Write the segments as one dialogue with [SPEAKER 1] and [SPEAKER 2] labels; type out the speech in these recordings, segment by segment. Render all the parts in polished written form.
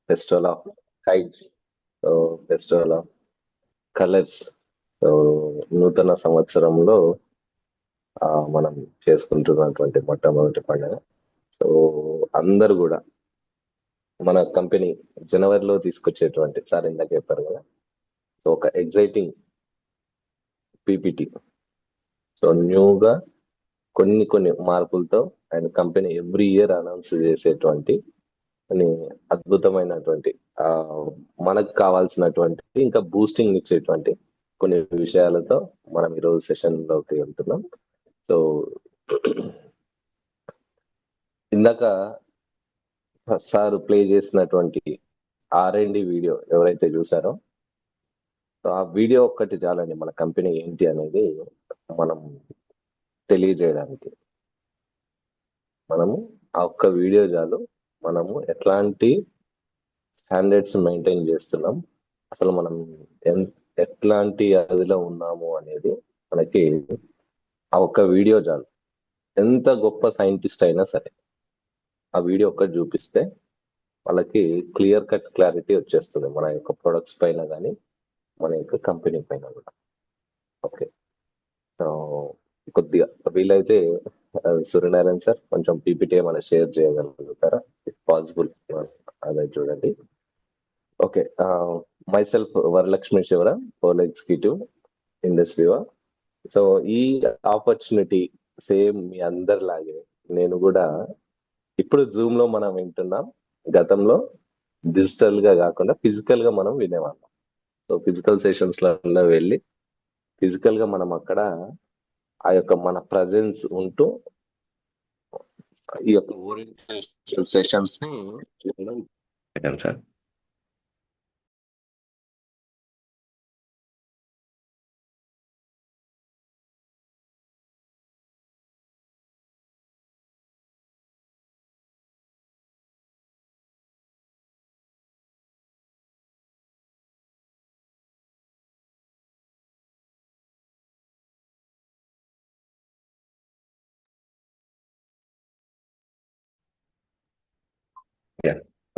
[SPEAKER 1] Festival of kites, so festival of colours. So నూతన సంవత్సరంలో మనం చేసుకుంటున్నటువంటి మొట్టమొదటి పండుగ. సో అందరూ కూడా మన కంపెనీ జనవరిలో తీసుకొచ్చేటువంటి, సార్ ఇందాక చెప్పారు కదా, సో ఒక ఎగ్జైటింగ్ పీపీటీ. సో న్యూగా కొన్ని మార్పులతో and company every year announce చేసేటువంటి కొన్ని అద్భుతమైనటువంటి ఆ మనకు కావాల్సినటువంటి ఇంకా బూస్టింగ్ ఇచ్చేటువంటి కొన్ని విషయాలతో మనం ఈరోజు సెషన్ లోకి వెళ్తున్నాం. సో ఇందాక సార్ ప్లే చేసినటువంటి R&D వీడియో ఎవరైతే చూసారో, సో ఆ వీడియో ఒక్కటి చాలండి మన కంపెనీ ఏంటి అనేది మనం తెలియజేయడానికి. మనము ఆ ఒక్క వీడియో చాలు, మనము ఎట్లాంటి స్టాండర్డ్స్ మెయింటైన్ చేస్తున్నాం, అసలు మనం ఎట్లాంటి అదిలో ఉన్నాము అనేది మనకి ఆ ఒక్క వీడియో చాలు. ఎంత గొప్ప సైంటిస్ట్ అయినా సరే ఆ వీడియో ఒక్కటి చూపిస్తే వాళ్ళకి క్లియర్ కట్ క్లారిటీ వచ్చేస్తుంది మన యొక్క ప్రొడక్ట్స్ పైన కానీ మన యొక్క కంపెనీ పైన కూడా. ఓకే, కొద్దిగా వీలైతే సూర్యనారాయణ సార్ కొంచెం పీపీటీ ఏమైనా షేర్ చేయగలుగుతారా ఇఫ్ పాసిబుల్? అదే చూడండి. ఓకే, మై సెల్ఫ్ వరలక్ష్మి శివర, పోల్ ఎగ్జిక్యూటివ్ ఇండస్ట్రీవా. సో ఈ ఆపర్చునిటీ సేమ్ మీ అందరిలాగే నేను కూడా ఇప్పుడు జూమ్ లో మనం వింటున్నాం. గతంలో డిజిటల్ గా కాకుండా ఫిజికల్ గా మనం వినేవాళ్ళం. సో ఫిజికల్ సెషన్స్ లో వెళ్ళి ఫిజికల్ గా మనం అక్కడ ఆ యొక్క మన ప్రజెన్స్ ఉంటూ ఈ యొక్క ఓరియంటేషన్ సెషన్స్ ని సార్.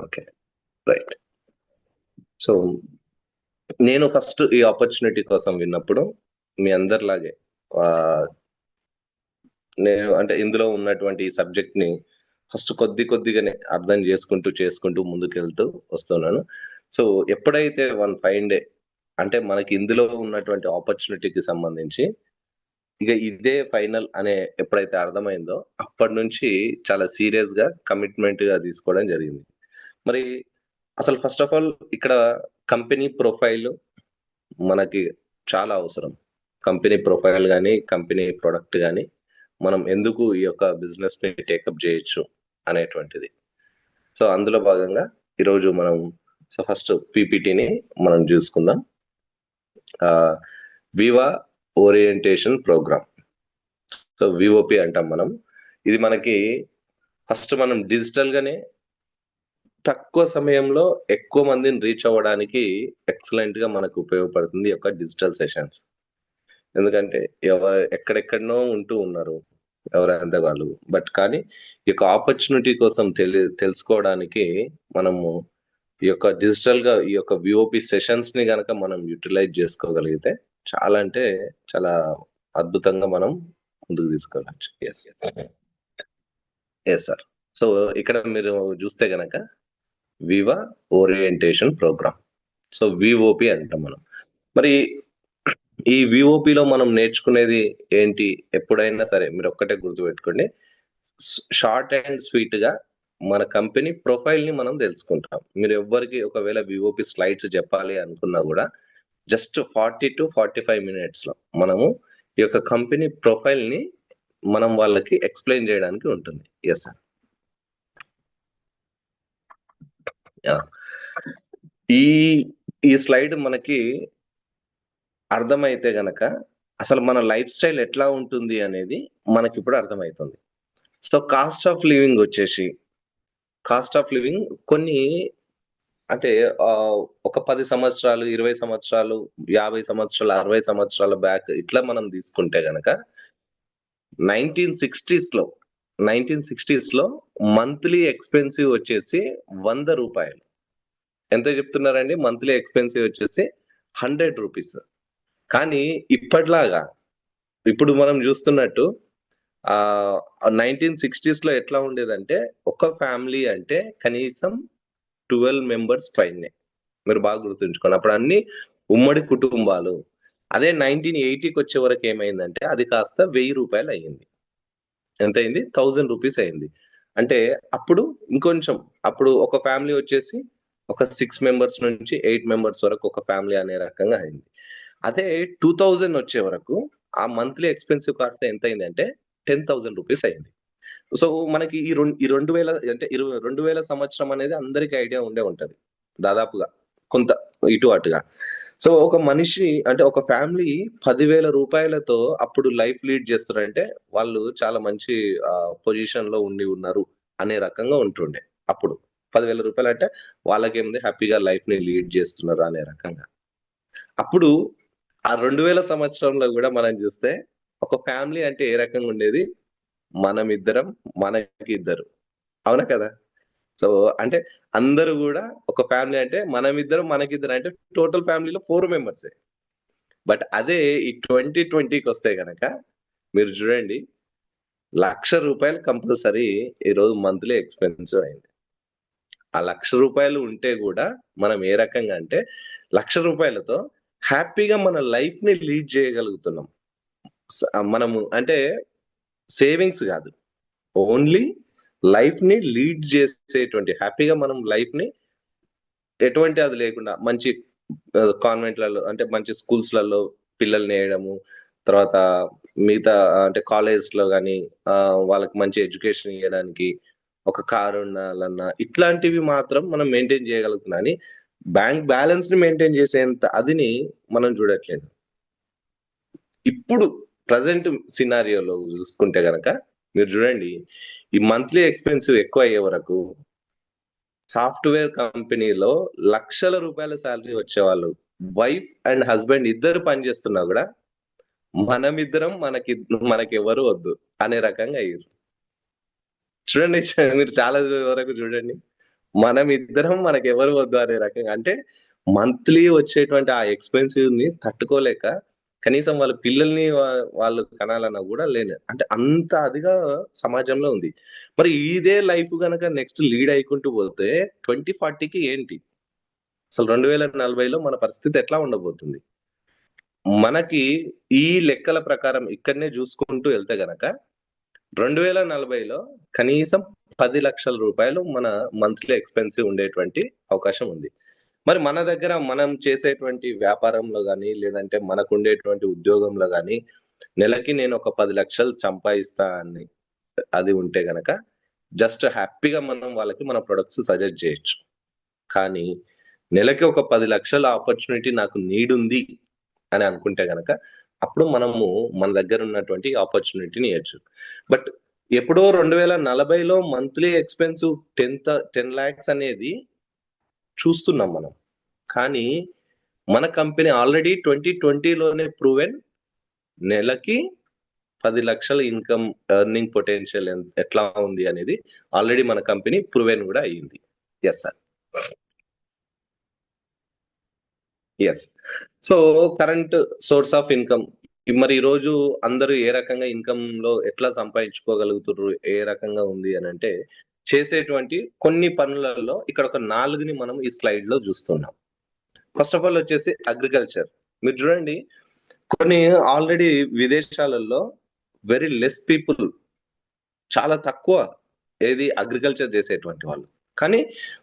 [SPEAKER 1] Okay, right. సో నేను ఫస్ట్ ఈ ఆపర్చునిటీ కోసం విన్నప్పుడు మీ అందరిలాగే నేను అంటే ఇందులో ఉన్నటువంటి సబ్జెక్ట్ ని ఫస్ట్ కొద్దిగానే అర్థం చేసుకుంటూ ముందుకెళ్తూ వస్తున్నాను. సో ఎప్పుడైతే వన్ ఫైన్ డే అంటే మనకి ఇందులో ఉన్నటువంటి ఆపర్చునిటీకి సంబంధించి ఇక ఇదే ఫైనల్ అనే ఎప్పుడైతే అర్థమైందో అప్పటి నుంచి చాలా సీరియస్ గా కమిట్మెంట్ గా తీసుకోవడం జరిగింది. మరి అసలు ఫస్ట్ ఆఫ్ ఆల్ ఇక్కడ కంపెనీ ప్రొఫైల్ మనకి చాలా అవసరం. కంపెనీ ప్రొఫైల్ కానీ కంపెనీ ప్రొడక్ట్ కానీ మనం ఎందుకు ఈ యొక్క బిజినెస్ ని టేకప్ చేయొచ్చు అనేటువంటిది. సో అందులో భాగంగా ఈరోజు మనం ఫస్ట్ పీపీటీని మనం చూసుకుందాం. వివా ఓరియంటేషన్ ప్రోగ్రామ్, సో విఓపి అంటాం మనం. ఇది మనకి ఫస్ట్ మనం డిజిటల్ గానే తక్కువ సమయంలో ఎక్కువ మందిని రీచ్ అవ్వడానికి ఎక్సలెంట్ గా మనకు ఉపయోగపడుతుంది ఈ యొక్క డిజిటల్ సెషన్స్. ఎందుకంటే ఎక్కడెక్కడనో ఉంటూ ఉన్నారు ఎవరైనా వాళ్ళు, బట్ కానీ ఈ యొక్క ఆపర్చునిటీ కోసం తెలుసుకోవడానికి మనము ఈ యొక్క డిజిటల్ గా ఈ యొక్క విఓపి సెషన్స్ ని గనక మనం యూటిలైజ్ చేసుకోగలిగితే చాలా అంటే చాలా అద్భుతంగా మనం ముందుకు తీసుకోవచ్చు. Yes sir. సో ఇక్కడ మీరు చూస్తే గనక వివా ఓరియంటేషన్ ప్రోగ్రామ్, సో విఓపి అంటాం మనం. మరి ఈ విఓపిలో మనం నేర్చుకునేది ఏంటి? ఎప్పుడైనా సరే మీరు ఒక్కటే గుర్తుపెట్టుకోండి, షార్ట్ అండ్ స్వీట్ గా మన కంపెనీ ప్రొఫైల్ ని మనం తెలుసుకుంటాం. మీరు ఎవ్వరికి ఒకవేళ విఓపి స్లైడ్స్ చెప్పాలి అనుకున్నా కూడా జస్ట్ 40 to 45 minutes లో మనము ఈ యొక్క కంపెనీ ప్రొఫైల్ ని మనం వాళ్ళకి ఎక్స్ప్లెయిన్ చేయడానికి ఉంటుంది. Yes sir. ఈ స్లైడ్ మనకి అర్థమైతే గనక అసలు మన లైఫ్ స్టైల్ ఎట్లా ఉంటుంది అనేది మనకి ఇప్పుడు అర్థమవుతుంది. సో కాస్ట్ ఆఫ్ లివింగ్ వచ్చేసి, కాస్ట్ ఆఫ్ లివింగ్ కొన్ని అంటే ఒక 10 సంవత్సరాలు, 20 సంవత్సరాలు, 50 సంవత్సరాలు, 60 సంవత్సరాల బ్యాక్ ఇట్లా మనం తీసుకుంటే గనక 1960s లో మంత్లీ ఎక్స్పెన్సివ్ వచ్చేసి 100 రూపాయలు. ఎంత చెప్తున్నారండి మంత్లీ ఎక్స్పెన్సివ్ వచ్చేసి 100 రూపీస్. కానీ ఇప్పటిలాగా ఇప్పుడు మనం చూస్తున్నట్టు 1960s లో ఎట్లా ఉండేదంటే ఒక ఫ్యామిలీ అంటే కనీసం 12 మెంబర్స్ పైనే. మీరు బాగా గుర్తుంచుకోండి. అప్పుడు అన్ని ఉమ్మడి కుటుంబాలు. అదే 1980కి వచ్చే వరకు ఏమైందంటే అది కాస్త 1000 రూపాయలు అయ్యింది. ఎంత అయింది? 1000 రూపీస్ అయింది. అంటే అప్పుడు ఇంకొంచెం అప్పుడు ఒక ఫ్యామిలీ వచ్చేసి ఒక 6 మెంబర్స్ నుంచి 8 మెంబర్స్ వరకు ఒక ఫ్యామిలీ అనే రకంగా అయింది. అదే 2000 వచ్చే వరకు ఆ మంత్లీ ఎక్స్‌పెన్సివ్ కాస్ట్ ఎంత అయిందంటే 10,000 రూపీస్ అయింది. సో, మనకి ఈ 2000 అంటే 2000 సంవత్సరం అనేది అందరికి ఐడియా ఉండే ఉంటది. దాదాపుగా కొంత ఇటు అటుగా. సో, ఒక మనిషి అంటే ఒక ఫ్యామిలీ 10,000 రూపాయలతో అప్పుడు లైఫ్ లీడ్ చేస్తున్నారంటే వాళ్ళు చాలా మంచి పొజిషన్‌లో ఉన్నారు అనే రకంగా ఉంటుండే అప్పుడు. 10,000 రూపాయలంటే వాళ్ళకేముంది హ్యాపీగా లైఫ్‌ని లీడ్ చేస్తున్నారు అనే రకంగా. అప్పుడు ఆ 2000 సంవత్సరంలో గూడా మనం జూస్తే ఒక ఫ్యామిలీ అంటే ఏ రకంగా ఉండేది? మనమిద్దరం, మనకిద్దరు. అవునా కదా? సో, అంటే అందరూ గూడా ఒక ఫ్యామిలీ అంటే మనమిద్దరం, మనకిద్దరు అంటే టోటల్ ఫ్యామిలీలో 4 మెంబర్సే. బట్ అదే ఈ 2020కొస్తే గనక మీరు జూడండి రూ. 1,00,000 కంపల్సరీ ఈరోజు మంత్లీ ఎక్స్‌పెన్సివ్ అయింది. ఆ రూ. 1,00,000 ఉంటే గూడా మనం ఏ రకంగా అంటే రూ. 1,00,000తో హ్యాపీగా మన లైఫ్‌ని లీడ్ చేయగలుగుతున్నాం. మనము అంటే సేవింగ్స్ గాదు. ఓన్లీ లైఫ్‌ని లీడ్ చేసేటువంటి హ్యాపీగా మనం లైఫ్‌ని ఎటువంటి అది లేకుండా మంచి కాన్వెంట్‌లలో అంటే మంచి స్కూల్స్‌లలో పిల్లల్ని ఎయడము. తర్వాత మిగతా అంటే కాలేజెస్‌లో గాని వాళ్ళకి మంచి ఎడ్యుకేషన్ ఇయ్యడానికి ఒక కార్ ఉండాలన్నా ఇట్లాంటివి మాత్రం మనం మెయింటైన్ చేయగలుగుతున్నాం అని బ్యాంక్ బ్యాలెన్స్‌ని మెయింటైన్ చేసేంత అదిని మనం చూడట్లేదు. ఇప్పుడు ప్రెజెంట్ సినారియోలో చూసుకుంటే గనక మీరు చూడండి ఈ మంత్లీ ఎక్స్‌పెన్సివ్ ఎక్కువయ్యే వరకు సాఫ్ట్‌వేర్ కంపెనీలో లక్షల రూపాయల సాలరీ వచ్చేవాళ్ళు. వైఫ్ అండ్ హస్బాండ్ ఇద్దరు పని చేస్తున్నా గూడా మనమిద్దరం మనకెవ్వరు వద్దు అనే రకంగా అయ్యిర్రు. చూడండి మీరు చాలా వరకు చూడండి. మనమిద్దరం మనకెవరు వద్దు అనే రకంగా. అంటే మంత్లీ వచ్చేటువంటి ఆ ఎక్స్‌పెన్సివ్‌ని తట్టుకోలేక కనీసం వాళ్ళ పిల్లల్ని వాళ్ళు కనాలన్నా గూడా లేని అంటే అంత అదిగా సమాజంలో ఉంది. మరి ఇదే లైఫ్ గనక నెక్స్ట్ లీడ్ అయ్యుకుంటూ పోతే 2040కి ఏంటి? అసలు 2040లో మన పరిస్థితి ఎట్లా ఉండబోతుంది? మనకి ఈ లెక్కల ప్రకారం ఇక్కడనే జూసుకుంటూ ఎళ్తే గనక 2040లో కనీసం 10,00,000 రూపాయలు మన మంత్లీ ఎక్స్‌పెన్సివ్ ఉండేటువంటి అవకాశం ఉంది. మరి మన దగ్గర మనం చేసేటువంటి వ్యాపారంలో గాని, లేదంటే మనకుండేటువంటి ఉద్యోగంలో గాని, నెలకి నేను ఒక 10,00,000 సంపాదిస్తా అని అది ఉంటే గనక, జస్ట్ హ్యాపీగా మనం వాళ్ళకి మన ప్రొడక్ట్స్ సజెస్ట్ జేయొచ్చు. కానీ నెలకి ఒక 10,00,000 ఆపర్చునిటీ నాకు నీడుంది అని అనుకుంటే గనక, అప్పుడు మనము మన దగ్గర ఉన్నటువంటి ఆపర్చునిటీని ఇయొచ్చు. బట్ ఎప్పుడో 2040లో మంత్లీ ఎక్స్‌పెన్సివ్ 10,00,000 అనేది చూస్తున్నాం మనం. కానీ మన కంపెనీ ఆల్రెడీ 2020లోనే ప్రూవెన్ నెలకి 10,00,000 ఇన్‌కమ్ ఎర్నింగ్ పొటెన్షియల్ ఎట్లా ఉంది అనేది ఆల్రెడీ మన కంపెనీ ప్రూవెన్ గూడా అయింది. Yes sir. Yes. So, current source of income మరి ఈరోజు అందరూ ఏ రకంగా ఇన్‌కమ్‌లో ఎట్లా సంపాదించుకోగలుగుతుర్రు? ఏ రకంగా ఉంది అనంటే, చేసేటువంటి కొన్ని పనులలో ఇక్కడ ఒక 4ని మనం ఈ స్లైడ్‌లో జూస్తున్నాం. ఫస్ట్ ఆఫ్ ఆల్ వచ్చేసి అగ్రికల్చర్. మీరు చూడండి కొన్ని ఆల్రెడీ విదేశాలలో వెరీ లెస్ పీపుల్ చాలా తక్కువ ఏది అగ్రికల్చర్ చేసేటువంటి వాళ్ళు. కానీ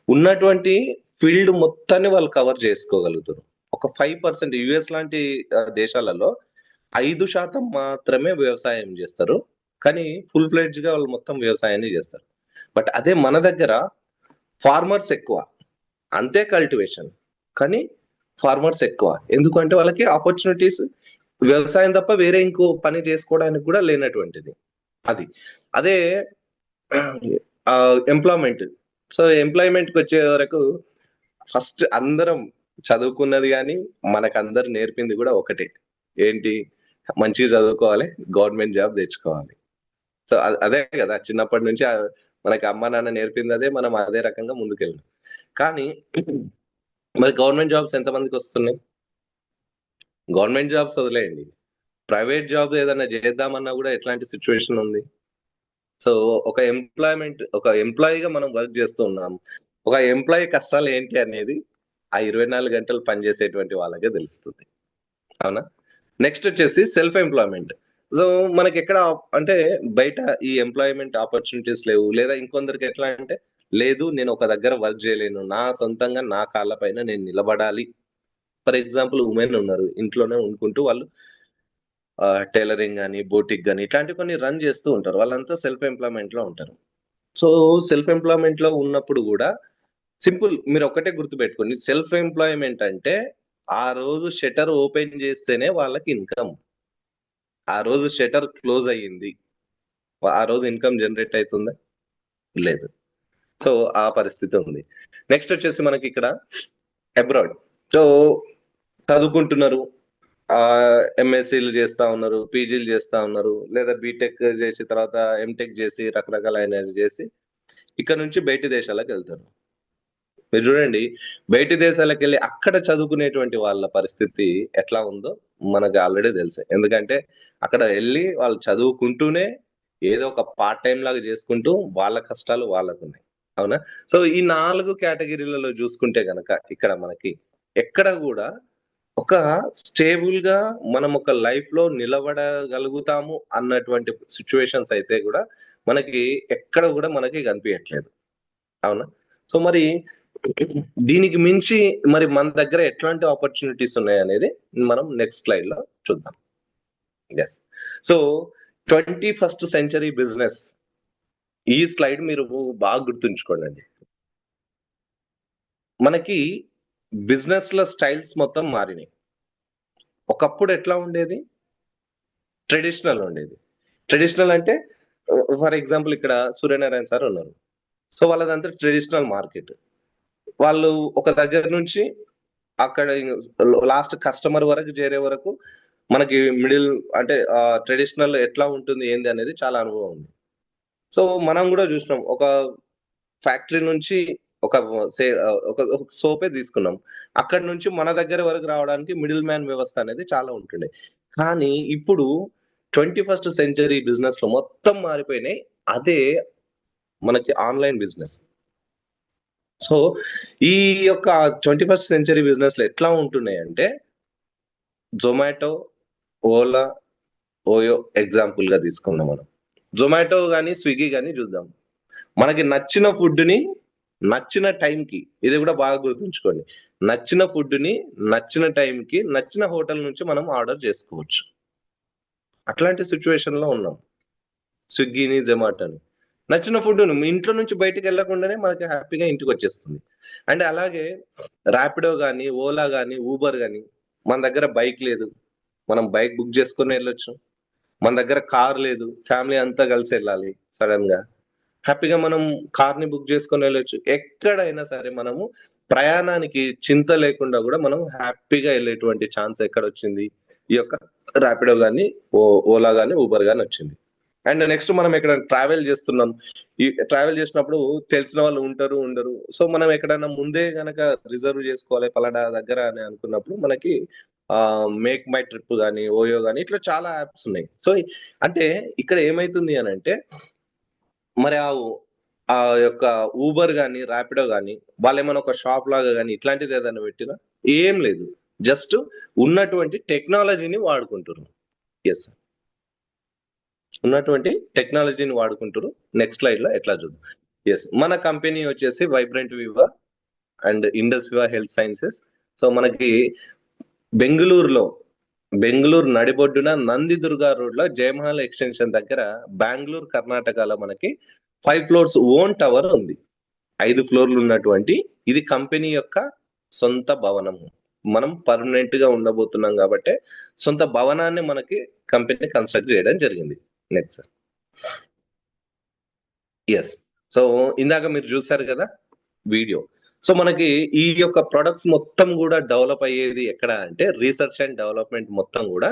[SPEAKER 1] ఉన్నటువంటి ఫీల్డ్ మొత్తాన్ని వాళ్ళు కవర్ చేసుకోగలుగుతుర్రు. ఒక 5% యూఎస్ లాంటి దేశాలలో 5% మాత్రమే వ్యవసాయం జేస్తారు. కానీ ఫుల్ ఫ్లెడ్జ్‌గా వాళ్ళు మొత్తం వ్యవసాయాన్ని జేస్తారు. బట్ అదే మన దగ్గర ఫార్మర్స్ ఎక్కువ. అంతే కల్టివేషన్. కానీ ఫార్మర్స్ ఎక్కువ. ఎందుకంటే వాళ్ళకి ఆపర్చునిటీస్ వ్యవసాయం తప్ప వేరే ఇంకో పని చేసుకోవడానికి కూడా లేనటువంటిది. అది. అదే ఎంప్లాయ్‌మెంట్. సో, ఎంప్లాయ్‌మెంట్‌కొచ్చే వరకు ఫస్ట్ అందరం చదువుకున్నది గాని, మనకందరు నేర్పింది గూడా ఒకటే. ఏంటి? మంచిగా చదువుకోవాలి. గవర్నమెంట్ జాబ్ తెచ్చుకోవాలి. సో, అదే గదా! చిన్నప్పటి నుంచి మనకి అమ్మ, నాన్న నేర్పిందదే. మనం అదే రకంగా ముందుకెళ్ళినాం. కానీ మరి గవర్నమెంట్ జాబ్స్ ఎంతమందికి వస్తున్నాయి? గవర్నమెంట్ జాబ్స్ వదిలేయండి, ప్రైవేట్ జాబ్ ఏదైనా చేద్దామన్నా కూడా ఎట్లాంటి సిచ్యువేషన్ ఉంది? సో ఒక ఎంప్లాయీగా మనం వర్క్ చేస్తూ ఉన్నాం. ఒక ఎంప్లాయీ కష్టాలు ఏంటి అనేది ఆ 24 గంటలు పనిచేసేటువంటి వాళ్ళకే తెలుస్తుంది. అవునా? నెక్స్ట్ వచ్చేసి సెల్ఫ్ ఎంప్లాయ్మెంట్. సో మనకి ఎక్కడ అంటే బయట ఈ ఎంప్లాయ్మెంట్ ఆపర్చునిటీస్ లేవు, లేదా ఇంకొందరికి ఎట్లా అంటే లేదు నేను ఒక దగ్గర వర్క్ చేయలేను, నా సొంతంగా నా కాళ్ళ పైన నేను నిలబడాలి. ఫర్ ఎగ్జాంపుల్ ఉమెన్ ఉన్నారు, ఇంట్లోనే ఉండుకుంటూ వాళ్ళు టైలరింగ్ గాని, బోటిక్ గాని ఇట్లాంటి కొన్ని రన్ చేస్తూ ఉంటారు. వాళ్ళంతా సెల్ఫ్ ఎంప్లాయ్మెంట్ లో ఉంటారు. సో సెల్ఫ్ ఎంప్లాయ్మెంట్ లో ఉన్నప్పుడు కూడా సింపుల్ మీరు ఒక్కటే గుర్తుపెట్టుకోండి, సెల్ఫ్ ఎంప్లాయ్మెంట్ అంటే ఆ రోజు షట్టర్ ఓపెన్ చేస్తేనే వాళ్ళకి ఇన్కమ్. ఆ రోజు షట్టర్ క్లోజ్ అయ్యింది, ఆ రోజు ఇన్కమ్ జనరేట్ అవుతుందా? లేదు. సో ఆ పరిస్థితి ఉంది. నెక్స్ట్ వచ్చేసి మనకి ఇక్కడ అబ్రాడ్. సో చదువుకుంటున్నారు, ఎంఎస్సీలు చేస్తా ఉన్నారు, పీజీలు చేస్తా ఉన్నారు, లేదా బీటెక్ చేసి తర్వాత ఎంటెక్ చేసి రకరకాలైన చేసి ఇక్కడ నుంచి బయటి దేశాలకు వెళ్తారు. మీరు చూడండి, బయటి దేశాలకు వెళ్ళి అక్కడ చదువుకునేటువంటి వాళ్ళ పరిస్థితి ఎట్లా ఉందో మనకు ఆల్రెడీ తెలుసు. ఎందుకంటే అక్కడ వెళ్ళి వాళ్ళు చదువుకుంటూనే ఏదో ఒక పార్ట్ టైం లాగా చేసుకుంటూ వాళ్ళ కష్టాలు వాళ్ళకు ఉన్నాయి. అవునా? సో ఈ 4 కేటగిరీలలో చూసుకుంటే గనక ఇక్కడ మనకి ఎక్కడ కూడా ఒక స్టేబుల్ గా మనం ఒక లైఫ్ లో నిలబడగలుగుతాము అన్నటువంటి సిచ్యువేషన్స్ అయితే కూడా మనకి ఎక్కడ కూడా మనకి కనిపించట్లేదు. అవునా? సో మరి దీనికి మించి మరి మన దగ్గర ఎట్లాంటి ఆపర్చునిటీస్ ఉన్నాయి అనేది మనం నెక్స్ట్ స్లైడ్ లో చూద్దాం. Yes. So 21st century business, ఈ స్లైడ్ మీరు బాగా గుర్తుంచుకోండి. మనకి బిజినెస్ లో స్టైల్స్ మొత్తం మారినాయి. ఒకప్పుడు ఎట్లా ఉండేది? ట్రెడిషనల్ ఉండేది. ట్రెడిషనల్ అంటే ఫర్ ఎగ్జాంపుల్ ఇక్కడ సూర్యనారాయణ సార్ ఉన్నారు. సో వాళ్ళదంతా ట్రెడిషనల్ మార్కెట్. వాళ్ళు ఒక దగ్గర నుంచి అక్కడ లాస్ట్ కస్టమర్ వరకు చేరే వరకు మనకి మిడిల్ అంటే ట్రెడిషనల్ ఎట్లా ఉంటుంది ఏంది అనేది చాలా అనుభవం ఉంది. సో మనం కూడా చూసినాం, ఒక ఫ్యాక్టరీ నుంచి ఒక ఒక సోపే తీసుకున్నాం, అక్కడ నుంచి మన దగ్గర వరకు రావడానికి మిడిల్ మ్యాన్ వ్యవస్థ అనేది చాలా ఉంటుండే. కానీ ఇప్పుడు 21st సెంచరీ బిజినెస్ లో మొత్తం మారిపోయినాయి. అదే మనకి ఆన్లైన్ బిజినెస్. సో ఈ యొక్క 21st సెంచరీ బిజినెస్ లో ఎట్లా ఉంటున్నాయి అంటే జొమాటో, ఓలా, ఓయో ఎగ్జాంపుల్ గా తీసుకున్నాం మనం. జొమాటో గానీ స్విగ్గీ గానీ చూద్దాం, మనకి నచ్చిన ఫుడ్ ని నచ్చిన టైంకి, ఇది కూడా బాగా గుర్తుంచుకోండి, నచ్చిన ఫుడ్ ని నచ్చిన టైంకి నచ్చిన హోటల్ నుంచి మనం ఆర్డర్ చేసుకోవచ్చు. అట్లాంటి సిచ్యువేషన్ లో ఉన్నాం. స్విగ్గీని, జొమాటోని నచ్చిన ఫుడ్ మీ ఇంట్లో నుంచి బయటకు వెళ్ళకుండానే మనకి హ్యాపీగా ఇంటికి వచ్చేస్తుంది. అండ్ అలాగే ర్యాపిడో గానీ, ఓలా గానీ, ఊబర్ గానీ, మన దగ్గర బైక్ లేదు, మనం బైక్ బుక్ చేసుకుని వెళ్ళొచ్చు. మన దగ్గర కార్ లేదు, ఫ్యామిలీ అంతా కలిసి వెళ్ళాలి సడన్ గా, హ్యాపీగా మనం కార్ ని బుక్ చేసుకొని వెళ్ళొచ్చు. ఎక్కడైనా సరే మనము ప్రయాణానికి చింత లేకుండా కూడా మనం హ్యాపీగా వెళ్ళేటువంటి ఛాన్స్ ఎక్కడ వచ్చింది? ఈ యొక్క ర్యాపిడో గానీ, ఓలా గానీ, ఊబర్ గానీ వచ్చింది. అండ్ నెక్స్ట్ మనం ఎక్కడ ట్రావెల్ చేస్తున్నాం, ఈ ట్రావెల్ చేసినప్పుడు తెలిసిన వాళ్ళు ఉంటారు ఉండరు. సో మనం ఎక్కడైనా ముందే గనక రిజర్వ్ చేసుకోవాలి పలానా దగ్గర అని అనుకున్నప్పుడు మనకి మేక్ మై ట్రిప్ గానీ, ఓయో గానీ ఇట్లా చాలా యాప్స్ ఉన్నాయి. సో అంటే ఇక్కడ ఏమైతుంది అని అంటే మరి ఆ యొక్క ఊబర్ గానీ, ర్యాపిడో గానీ వాళ్ళేమైనా ఒక షాప్ లాగా గానీ ఇట్లాంటిది ఏదైనా పెట్టినా ఏం లేదు. జస్ట్ ఉన్నటువంటి టెక్నాలజీని వాడుకుంటున్నారు. ఎస్, ఉన్నటువంటి టెక్నాలజీని వాడుకుంటారు. నెక్స్ట్ స్లైడ్ లో ఎట్లా చూద్దాం. ఎస్, మన కంపెనీ వచ్చేసి vibrant viva and Indus viva health sciences. So మనకి బెంగళూరులో, బెంగళూరు నడిబొడ్డున నందిదుర్గా రోడ్ లో జయమహల్ ఎక్స్టెన్షన్ దగ్గర బెంగళూరు కర్ణాటకలో మనకి 5 ఫ్లోర్స్ ఓన్ టవర్ ఉంది. 5 ఫ్లోర్లు ఉన్నటువంటి ఇది కంపెనీ యొక్క సొంత భవనం. మనం పర్మనెంట్ గా ఉండబోతున్నాం కాబట్టి సొంత భవనాన్ని మనకి కంపెనీ కన్స్ట్రక్ట్ చేయడం జరిగింది. నెక్స్ట్. ఎస్. సో ఇందాక మీరు చూసారు కదా వీడియో. సో మనకి ఈ యొక్క ప్రొడక్ట్స్ మొత్తం కూడా డెవలప్ అయ్యేది ఎక్కడ అంటే రీసెర్చ్ అండ్ డెవలప్మెంట్ మొత్తం కూడా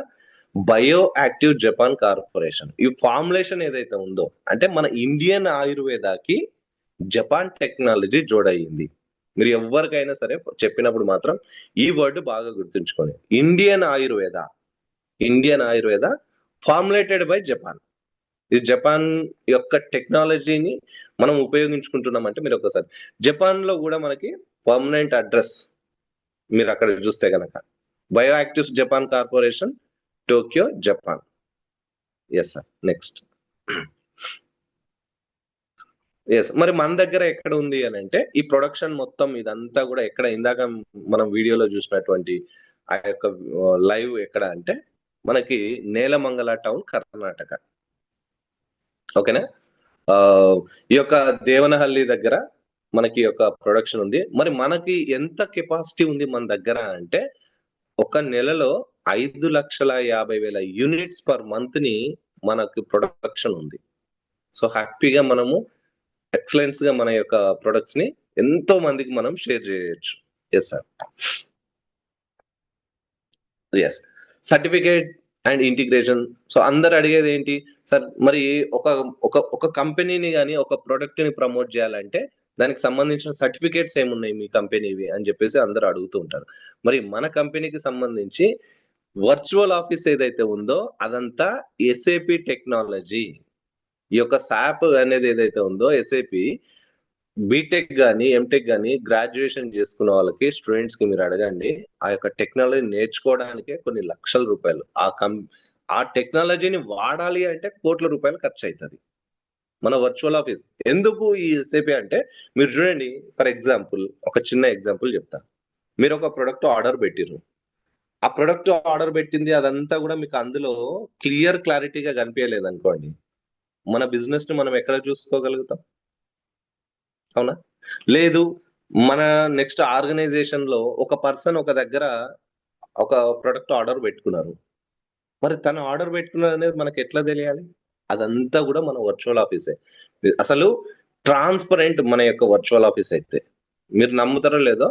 [SPEAKER 1] బయో యాక్టివ్ జపాన్ కార్పొరేషన్. ఈ ఫార్ములేషన్ ఏదైతే ఉందో అంటే మన ఇండియన్ ఆయుర్వేదాకి జపాన్ టెక్నాలజీ జోడయింది. మీరు ఎవరికైనా సరే చెప్పినప్పుడు మాత్రం ఈ వర్డ్ బాగా గుర్తుంచుకోండి. Indian Ayurveda formulated by Japan. ఇది జపాన్ యొక్క టెక్నాలజీని మనం ఉపయోగించుకుంటున్నాం. అంటే మీరు ఒకసారి జపాన్ లో కూడా మనకి పర్మనెంట్ అడ్రస్ మీరు అక్కడ చూస్తే గనక bio actives Japan corporation, Tokyo, Japan. Yes sir. Next. Yes. మరి మన దగ్గర ఎక్కడ ఉంది అని అంటే ఈ ప్రొడక్షన్ మొత్తం ఇదంతా కూడా ఎక్కడ ఇందాక మనం వీడియోలో చూసినటువంటి ఆ యొక్క లైవ్ ఎక్కడ అంటే మనకి నేలమంగళ టౌన్, కర్ణాటక. ఓకేనా? ఈ యొక్క దేవనహల్లి దగ్గర మనకి యొక్క ప్రొడక్షన్ ఉంది. మరి మనకి ఎంత కెపాసిటీ ఉంది మన దగ్గర అంటే ఒక నెలలో 5,50,000 యూనిట్స్ పర్ మంత్ ని మనకు ప్రొడక్షన్ ఉంది. సో హ్యాపీగా మనము ఎక్సలెన్స్ గా మన యొక్క ప్రొడక్ట్స్ ని ఎంతో మందికి మనం షేర్ చేయొచ్చు. Yes sir. Yes. Certificate and integration. So అందరు అడిగేది ఏంటి సార్, మరి ఒక ఒక ఒక కంపెనీని కానీ ఒక ప్రొడక్ట్ ని ప్రమోట్ చేయాలంటే దానికి సంబంధించిన సర్టిఫికేట్స్ ఏమున్నాయి మీ కంపెనీవి అని చెప్పేసి అందరూ అడుగుతూ ఉంటారు. మరి మన కంపెనీకి సంబంధించి వర్చువల్ ఆఫీస్ ఏదైతే ఉందో అదంతా ఎస్ఏపి టెక్నాలజీ. ఈ యొక్క సాప్ అనేది ఏదైతే ఉందో ఎస్ఏపి బీటెక్ గానీ ఎంటెక్ గానీ గ్రాడ్యుయేషన్ చేసుకున్న వాళ్ళకి స్టూడెంట్స్ కి మీరు అడగండి, ఆ యొక్క టెక్నాలజీ నేర్చుకోవడానికే కొన్ని లక్షల రూపాయలు, ఆ టెక్నాలజీని వాడాలి అంటే కోట్ల రూపాయలు ఖర్చు అవుతుంది మన వర్చువల్ ఆఫీస్. ఎందుకు ఈ ఎస్ఏపి అంటే మీరు చూడండి, ఫర్ ఎగ్జాంపుల్ ఒక చిన్న ఎగ్జాంపుల్ చెప్తా. మీరు ఒక ప్రొడక్ట్ ఆర్డర్ పెట్టిర్రు, ఆ ప్రొడక్ట్ ఆర్డర్ పెట్టింది అదంతా కూడా మీకు అందులో క్లారిటీగా కనిపించలేదు అనుకోండి, మన బిజినెస్ ని మనం ఎక్కడ చూసుకోగలుగుతాం? అవునా? లేదు, మన నెక్స్ట్ ఆర్గనైజేషన్ లో ఒక పర్సన్ ఒక దగ్గర ఒక ప్రొడక్ట్ ఆర్డర్ పెట్టుకున్నారు, మరి తను ఆర్డర్ పెట్టుకున్నారు అనేది మనకి ఎట్లా తెలియాలి? అదంతా కూడా మన వర్చువల్ ఆఫీసే. అసలు ట్రాన్స్పరెంట్ మన యొక్క వర్చువల్ ఆఫీస్ అయితే. మీరు నమ్ముతారో లేదో,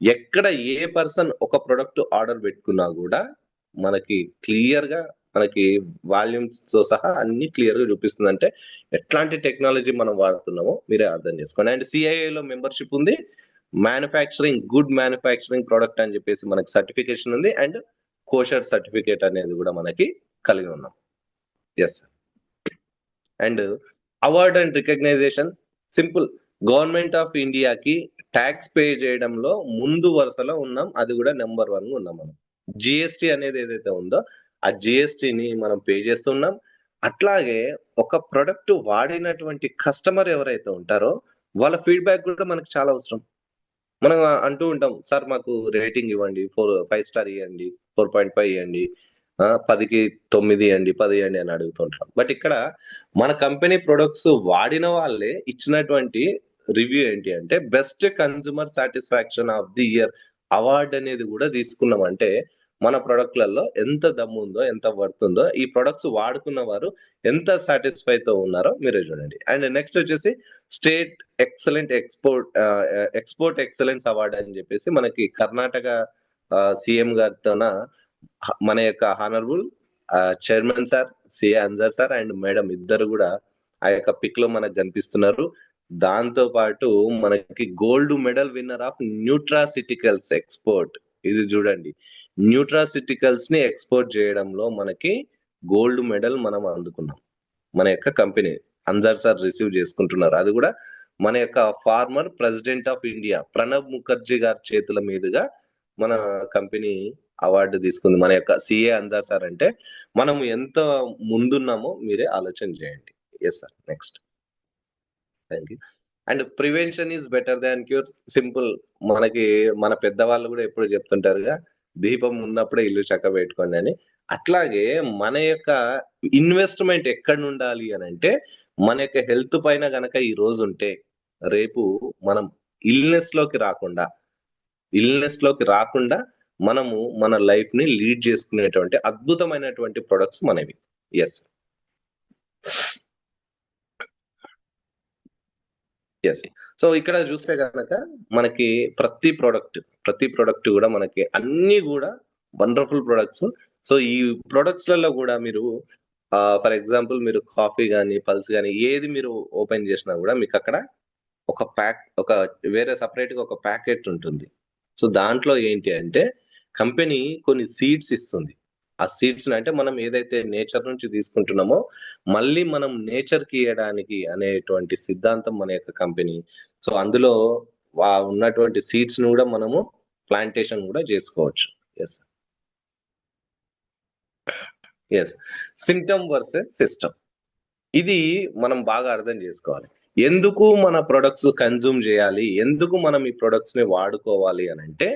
[SPEAKER 1] ఎక్కడ ఏ పర్సన్ ఒక ప్రొడక్ట్ ఆర్డర్ పెట్టుకున్నా కూడా మనకి క్లియర్ గా మనకి వాల్యూమ్స్ తో సహా అన్ని క్లియర్ గా చూపిస్తుంది. అంటే ఎట్లాంటి టెక్నాలజీ మనం వాడుతున్నామో మీరే అర్థం చేసుకోండి. అండ్ సిఐఏ లో మెంబర్షిప్ ఉంది, గుడ్ మ్యానుఫ్యాక్చరింగ్ ప్రొడక్ట్ అని చెప్పేసి మనకి సర్టిఫికేషన్ ఉంది, అండ్ కోషర్ సర్టిఫికేట్ అనేది కూడా మనకి కలిగి ఉన్నాం. Yes. And award and recognition simple. Government of ఇండియాకి ట్యాక్స్ పే చేయడంలో ముందు వరుసలో ఉన్నాం, అది కూడా నెంబర్ 1 ఉన్నాం మనం. జిఎస్టి అనేది ఏదైతే ఉందో ఆ జిఎస్టిని మనం పే చేస్తున్నాం. అట్లాగే ఒక ప్రొడక్ట్ వాడినటువంటి కస్టమర్ ఎవరైతే ఉంటారో వాళ్ళ ఫీడ్బ్యాక్ కూడా మనకు చాలా అవసరం. మనం అంటూ ఉంటాం, సార్ మాకు రేటింగ్ ఇవ్వండి, 5 స్టార్ ఇవ్వండి, 4.5 ఇవ్వండి, 10కి 9 ఇవ్వండి, 10 ఇవ్వండి అని అడుగుతుంటాం. బట్ ఇక్కడ మన కంపెనీ ప్రొడక్ట్స్ వాడిన వాళ్ళే ఇచ్చినటువంటి రివ్యూ ఏంటి అంటే best consumer satisfaction of the year award అనేది కూడా తీసుకున్నాం. అంటే మన ప్రొడక్ట్లలో ఎంత దమ్ము ఉందో, ఎంత వర్త్ ఉందో, ఈ ప్రొడక్ట్స్ వాడుకున్న వారు ఎంత సాటిస్ఫై తో ఉన్నారో మీరే చూడండి. అండ్ నెక్స్ట్ వచ్చేసి స్టేట్ ఎక్స్పోర్ట్ ఎక్సలెన్స్ అవార్డ్ అని చెప్పేసి మనకి కర్ణాటక సీఎం గారితోన మన యొక్క honourable chairman sir, CA Ansar sir and madam ఇద్దరు కూడా ఆ యొక్క పిక్ లో మనకు కనిపిస్తున్నారు. దాంతో పాటు మనకి gold medal winner of nutraceuticals export. ఇది చూడండి, న్యూట్రాసిటికల్స్ ని ఎక్స్పోర్ట్ చేయడంలో మనకి గోల్డ్ మెడల్ మనం అందుకున్నాం. మన యొక్క కంపెనీ అన్సార్ సార్ రిసీవ్ చేసుకుంటున్నారు. అది కూడా మన యొక్క former president of India Pranab Mukherjee గారి చేతుల మీదుగా మన కంపెనీ అవార్డు తీసుకుంది. మన యొక్క సిఏ అన్సార్ సార్ అంటే మనం ఎంత ముందున్నామో మీరే ఆలోచన చేయండి. Yes sir. Next. Thank you. And prevention is better than cure. Simple. మనకి మన పెద్దవాళ్ళు కూడా ఎప్పుడు చెప్తుంటారుగా, దీపం ఉన్నప్పుడే ఇల్లు చక్క పెట్టుకోండి అని. అట్లాగే మన యొక్క ఇన్వెస్ట్మెంట్ ఎక్కడ ఉండాలి అని అంటే మన యొక్క హెల్త్ పైన గనక ఈ రోజు ఉంటే రేపు మనం ఇల్నెస్ లోకి రాకుండా మనము మన లైఫ్ ని లీడ్ చేసుకునేటువంటి అద్భుతమైనటువంటి ప్రొడక్ట్స్ మనవి. ఎస్. ఎస్. సో ఇక్కడ చూస్తే కనుక మనకి ప్రతి ప్రొడక్ట్ కూడా మనకి అన్ని కూడా వండర్ఫుల్ ప్రొడక్ట్స్. సో ఈ ప్రొడక్ట్స్ లలో కూడా మీరు ఫర్ ఎగ్జాంపుల్ మీరు కాఫీ కానీ పల్స్ కానీ ఏది మీరు ఓపెన్ చేసినా కూడా మీకు అక్కడ ఒక వేరే సపరేట్ గా ఒక ప్యాకెట్ ఉంటుంది. సో దాంట్లో ఏంటి అంటే కంపెనీ కొన్ని సీడ్స్ ఇస్తుంది. ఆ సీడ్స్ అంటే మనం ఏదైతే నేచర్ నుంచి తీసుకుంటున్నామో మళ్ళీ మనం నేచర్ కి ఇవ్వడానికి అనేటువంటి సిద్ధాంతం మన యొక్క కంపెనీ. సో అందులో ఉన్నటువంటి సీడ్స్ ను కూడా మనము ప్లాంటేషన్ కూడా చేసుకోవచ్చు. Yes. Yes. Symptom versus system. ఇది మనం బాగా అర్థం చేసుకోవాలి. ఎందుకు మన ప్రొడక్ట్స్ కన్జ్యూమ్ చేయాలి, ఎందుకు మనం ఈ ప్రొడక్ట్స్ ని వాడుకోవాలి అని అంటే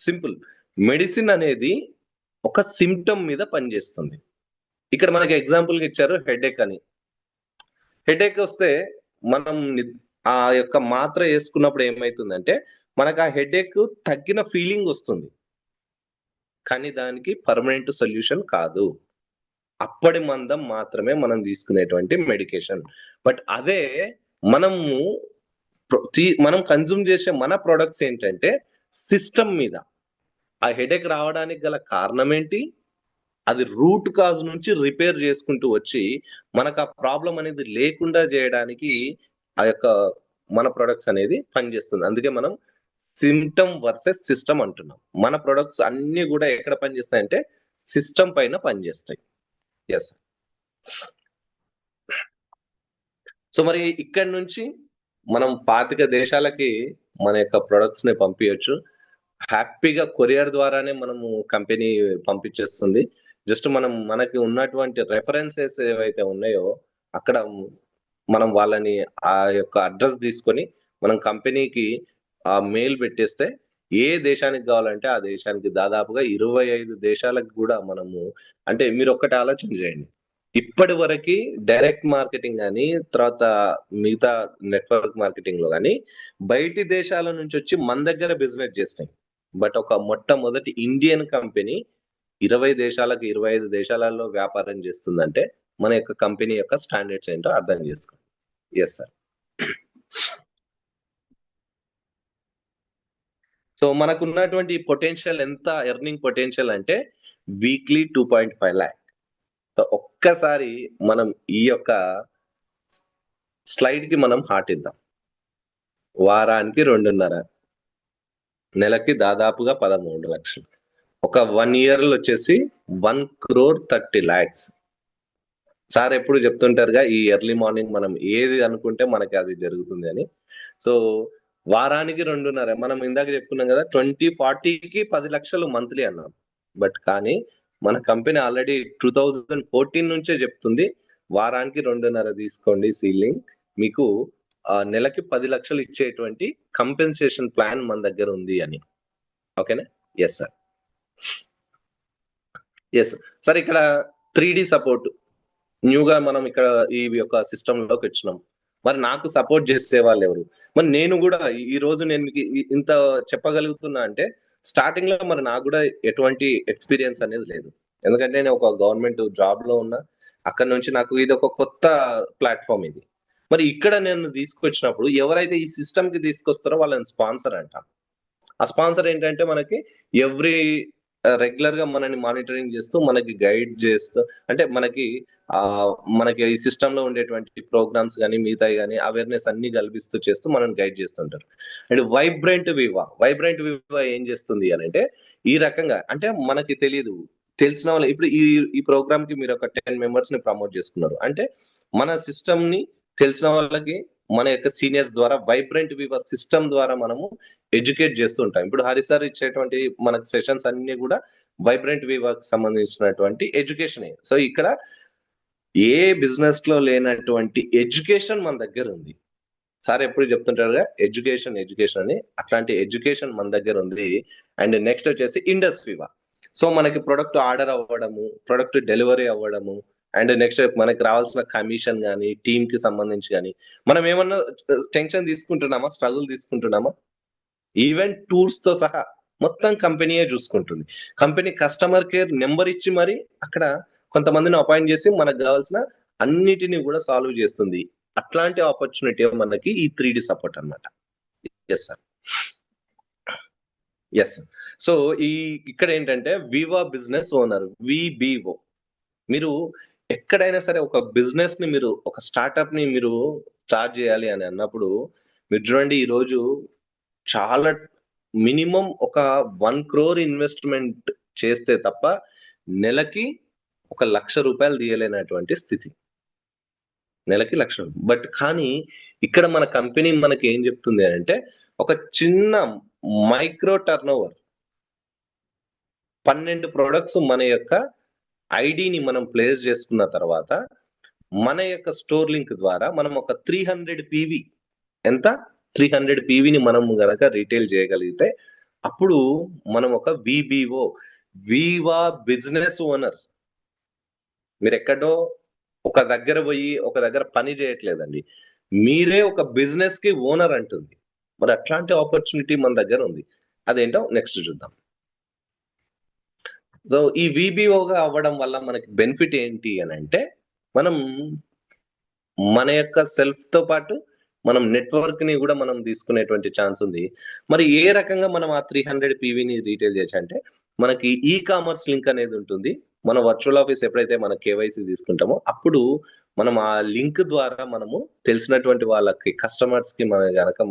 [SPEAKER 1] సింపుల్. మెడిసిన్ అనేది ఒక సిమ్టమ్ మీద పనిచేస్తుంది. ఇక్కడ మనకి ఎగ్జాంపుల్ ఇచ్చారు హెడేక్ అని. హెడేక్ వస్తే మనం ఆ యొక్క మాత్ర వేసుకున్నప్పుడు ఏమైతుందంటే మనకు ఆ హెడేక్ తగ్గిన ఫీలింగ్ వస్తుంది, కానీ దానికి పర్మనెంట్ సొల్యూషన్ కాదు. అప్పటి మందం మాత్రమే మనం తీసుకునేటువంటి మెడికేషన్. బట్ అదే మనము మనం కన్జ్యూమ్ చేసే మన ప్రొడక్ట్స్ ఏంటంటే సిస్టమ్ మీద. ఆ హెడేక్ రావడానికి గల కారణం ఏంటి, అది రూట్ కాజ్ నుంచి రిపేర్ చేసుకుంటూ వచ్చి మనకు ఆ ప్రాబ్లం అనేది లేకుండా చేయడానికి ఆ యొక్క మన ప్రొడక్ట్స్ అనేది పనిచేస్తుంది. అందుకే మనం సిమ్టమ్ వర్సెస్ సిస్టమ్ అంటున్నాం. మన ప్రొడక్ట్స్ అన్ని కూడా ఎక్కడ పనిచేస్తాయంటే సిస్టమ్ పైన పనిచేస్తాయి. ఎస్. సో మరి ఇక్కడ నుంచి మనం 25 దేశాలకి మన యొక్క ప్రొడక్ట్స్ ని పంపించచ్చు. హ్యాపీగా కొరియర్ ద్వారానే మనము కంపెనీ పంపించేస్తుంది. జస్ట్ మనకి ఉన్నటువంటి రెఫరెన్సెస్ ఏవైతే ఉన్నాయో అక్కడ మనం వాళ్ళని ఆ యొక్క అడ్రస్ తీసుకొని మనం కంపెనీకి ఆ మెయిల్ పెట్టేస్తే ఏ దేశానికి కావాలంటే ఆ దేశానికి దాదాపుగా 25 దేశాలకు కూడా మనము, అంటే మీరు ఒక్కటి ఆలోచన చేయండి. ఇప్పటి వరకు డైరెక్ట్ మార్కెటింగ్ కానీ తర్వాత మిగతా నెట్వర్క్ మార్కెటింగ్ లో కానీ బయటి దేశాల నుంచి వచ్చి మన దగ్గర బిజినెస్ చేస్తాయి. బట్ ఒక మొట్టమొదటి ఇండియన్ కంపెనీ 20 దేశాలకు 25 దేశాలలో వ్యాపారం చేస్తుందంటే మన యొక్క కంపెనీ యొక్క స్టాండర్డ్స్ ఏంటో అర్థం చేసుకో. Yes sir. సో మనకు ఉన్నటువంటి పొటెన్షియల్ ఎంత, ఎర్నింగ్ పొటెన్షియల్ అంటే వీక్లీ 2.5 lakh. సో ఒక్కసారి మనం ఈ యొక్క స్లైడ్ కి మనం హార్ట్ ఇద్దాం. వారానికి 2.5, నెలకి దాదాపుగా 13 లక్షలు. ఒక 1 year లో వచ్చేసి 1.30 crore. సార్ ఎప్పుడు చెప్తుంటారుగా ఈ ఎర్లీ మార్నింగ్ మనం ఏది అనుకుంటే మనకి అది జరుగుతుంది అని. సో వారానికి 2.5, మనం ఇందాక చెప్పుకున్నాం కదా 2040కి 10 లక్షలు మంత్లీ అన్నాం. బట్ కానీ మన కంపెనీ ఆల్రెడీ 2014 నుంచే చెప్తుంది వారానికి 2.5 తీసుకోండి సీలింగ్, మీకు నెలకి 10 లక్షలు ఇచ్చేటువంటి కంపెన్సేషన్ ప్లాన్ మన దగ్గర ఉంది అని. ఓకేనా? Yes sir. Yes sir. ఇక్కడ 3D సపోర్ట్ న్యూగా మనం ఇక్కడ ఈ యొక్క సిస్టమ్ లోకి వచ్చినాం. మరి నాకు సపోర్ట్ చేసే వాళ్ళు ఎవరు? మరి నేను కూడా ఈ రోజు నేను మీకు ఇంత చెప్పగలుగుతున్నా అంటే స్టార్టింగ్ లో మరి నాకు కూడా ఎటువంటి ఎక్స్పీరియన్స్ అనేది లేదు. ఎందుకంటే నేను ఒక గవర్నమెంట్ జాబ్ లో ఉన్నా. అక్కడ నుంచి నాకు ఇది ఒక కొత్త ప్లాట్ఫామ్ ఇది. మరి ఇక్కడ నేను తీసుకొచ్చినప్పుడు ఎవరైతే ఈ సిస్టమ్ కి తీసుకొస్తారో వాళ్ళని స్పాన్సర్ అంటాం. ఆ స్పాన్సర్ ఏంటంటే మనకి ఎవ్రీ రెగ్యులర్ గా మనని మానిటరింగ్ చేస్తూ మనకి గైడ్ చేస్తూ, అంటే మనకి ఈ సిస్టమ్ లో ఉండేటువంటి ప్రోగ్రామ్స్ కానీ మిగతాయి కానీ అవేర్నెస్ అన్ని కల్పిస్తూ చేస్తూ మనం గైడ్ చేస్తుంటారు. అండ్ వైబ్రెంట్ వివా ఏం చేస్తుంది అని అంటే ఈ రకంగా, అంటే మనకి తెలిసిన వాళ్ళు ఇప్పుడు ఈ ప్రోగ్రామ్ కి మీరు ఒక 10 members ని ప్రమోట్ చేసుకున్నారు అంటే మన సిస్టమ్ ని తెలిసిన వాళ్ళకి మన యొక్క సీనియర్స్ ద్వారా వైబ్రెంట్ వివా సిస్టమ్ ద్వారా మనము ఎడ్యుకేట్ చేస్తూ ఉంటాం. ఇప్పుడు హరిసార్ ఇచ్చేటువంటి మనకు సెషన్స్ అన్ని కూడా వైబ్రెంట్ వివాకి సంబంధించినటువంటి ఎడ్యుకేషన్. సో ఇక్కడ ఏ బిజినెస్ లో లేనటువంటి ఎడ్యుకేషన్ మన దగ్గర ఉంది. సార్ ఎప్పుడు చెప్తుంటారుగా ఎడ్యుకేషన్ అని, అట్లాంటి ఎడ్యుకేషన్ మన దగ్గర ఉంది. అండ్ నెక్స్ట్ వచ్చేసి ఇండస్ వివా. సో మనకి ప్రొడక్ట్ ఆర్డర్ అవ్వడము, ప్రొడక్ట్ డెలివరీ అవ్వడము, అండ్ నెక్స్ట్ మనకి రావాల్సిన కమిషన్ కానీ టీమ్ కి సంబంధించి కానీ మనం ఏమన్నా టెన్షన్ తీసుకుంటున్నామా, స్ట్రగుల్ తీసుకుంటున్నామా? ఈవెంట్ టూర్స్ తో సహా మొత్తం కంపెనీయే చూసుకుంటుంది. కంపెనీ కస్టమర్ కేర్ నెంబర్ ఇచ్చి మరి అక్కడ కొంతమందిని అపాయింట్ చేసి మనకు కావాల్సిన అన్నిటిని కూడా సాల్వ్ చేస్తుంది. అట్లాంటి ఆపర్చునిటీ మనకి ఈ 3D సపోర్ట్ అన్నమాట. Yes sir. ఎస్. సో ఇక్కడ ఏంటంటే వివా బిజినెస్ ఓనర్, విబిఓ. మీరు ఎక్కడైనా సరే ఒక బిజినెస్ ని మీరు ఒక స్టార్ట్అప్ ని మీరు స్టార్ట్ చేయాలి అని అన్నప్పుడు మీరు చూడండి ఈరోజు చాలా మినిమం ఒక 1 crore ఇన్వెస్ట్మెంట్ చేస్తే తప్ప నెలకి ఒక ₹1,00,000 తీయలేనటువంటి స్థితి. నెలకి 1,00,000. బట్ కానీ ఇక్కడ మన కంపెనీ మనకి ఏం చెప్తుంది అంటే ఒక చిన్న మైక్రో టర్నోవర్ 12 ప్రొడక్ట్స్ మన యొక్క ఐడిని మనం ప్లేస్ చేసుకున్న తర్వాత మన యొక్క స్టోర్ లింక్ ద్వారా మనం ఒక 300 పీవీ ఎంత 300 పీవీని మనం గనక రీటైల్ చేయగలిగితే అప్పుడు మనం ఒక విబిఓ వివా బిజినెస్ ఓనర్. మీరు ఎక్కడో ఒక దగ్గర పోయి ఒక దగ్గర పని చేయట్లేదండి, మీరే ఒక బిజినెస్ కి ఓనర్ అంటుంది. మరి అట్లాంటి ఆపర్చునిటీ మన దగ్గర ఉంది. అదేంటో నెక్స్ట్ చూద్దాం. సో ఈ విబిఓగా అవ్వడం వల్ల మనకి బెనిఫిట్ ఏంటి అని అంటే మనం మన యొక్క సెల్ఫ్ తో పాటు మనం నెట్వర్క్ ని కూడా మనం తీసుకునేటువంటి ఛాన్స్ ఉంది. మరి ఏ రకంగా మనం ఆ 300 పీవీని రీటైల్ చేయొచ్చు అంటే మనకి ఈ కామర్స్ లింక్ అనేది ఉంటుంది. మన వర్చువల్ ఆఫీస్ ఎప్పుడైతే మన కేవైసీ తీసుకుంటామో అప్పుడు మనం ఆ లింక్ ద్వారా మనము తెలిసినటువంటి వాళ్ళకి కస్టమర్స్ కి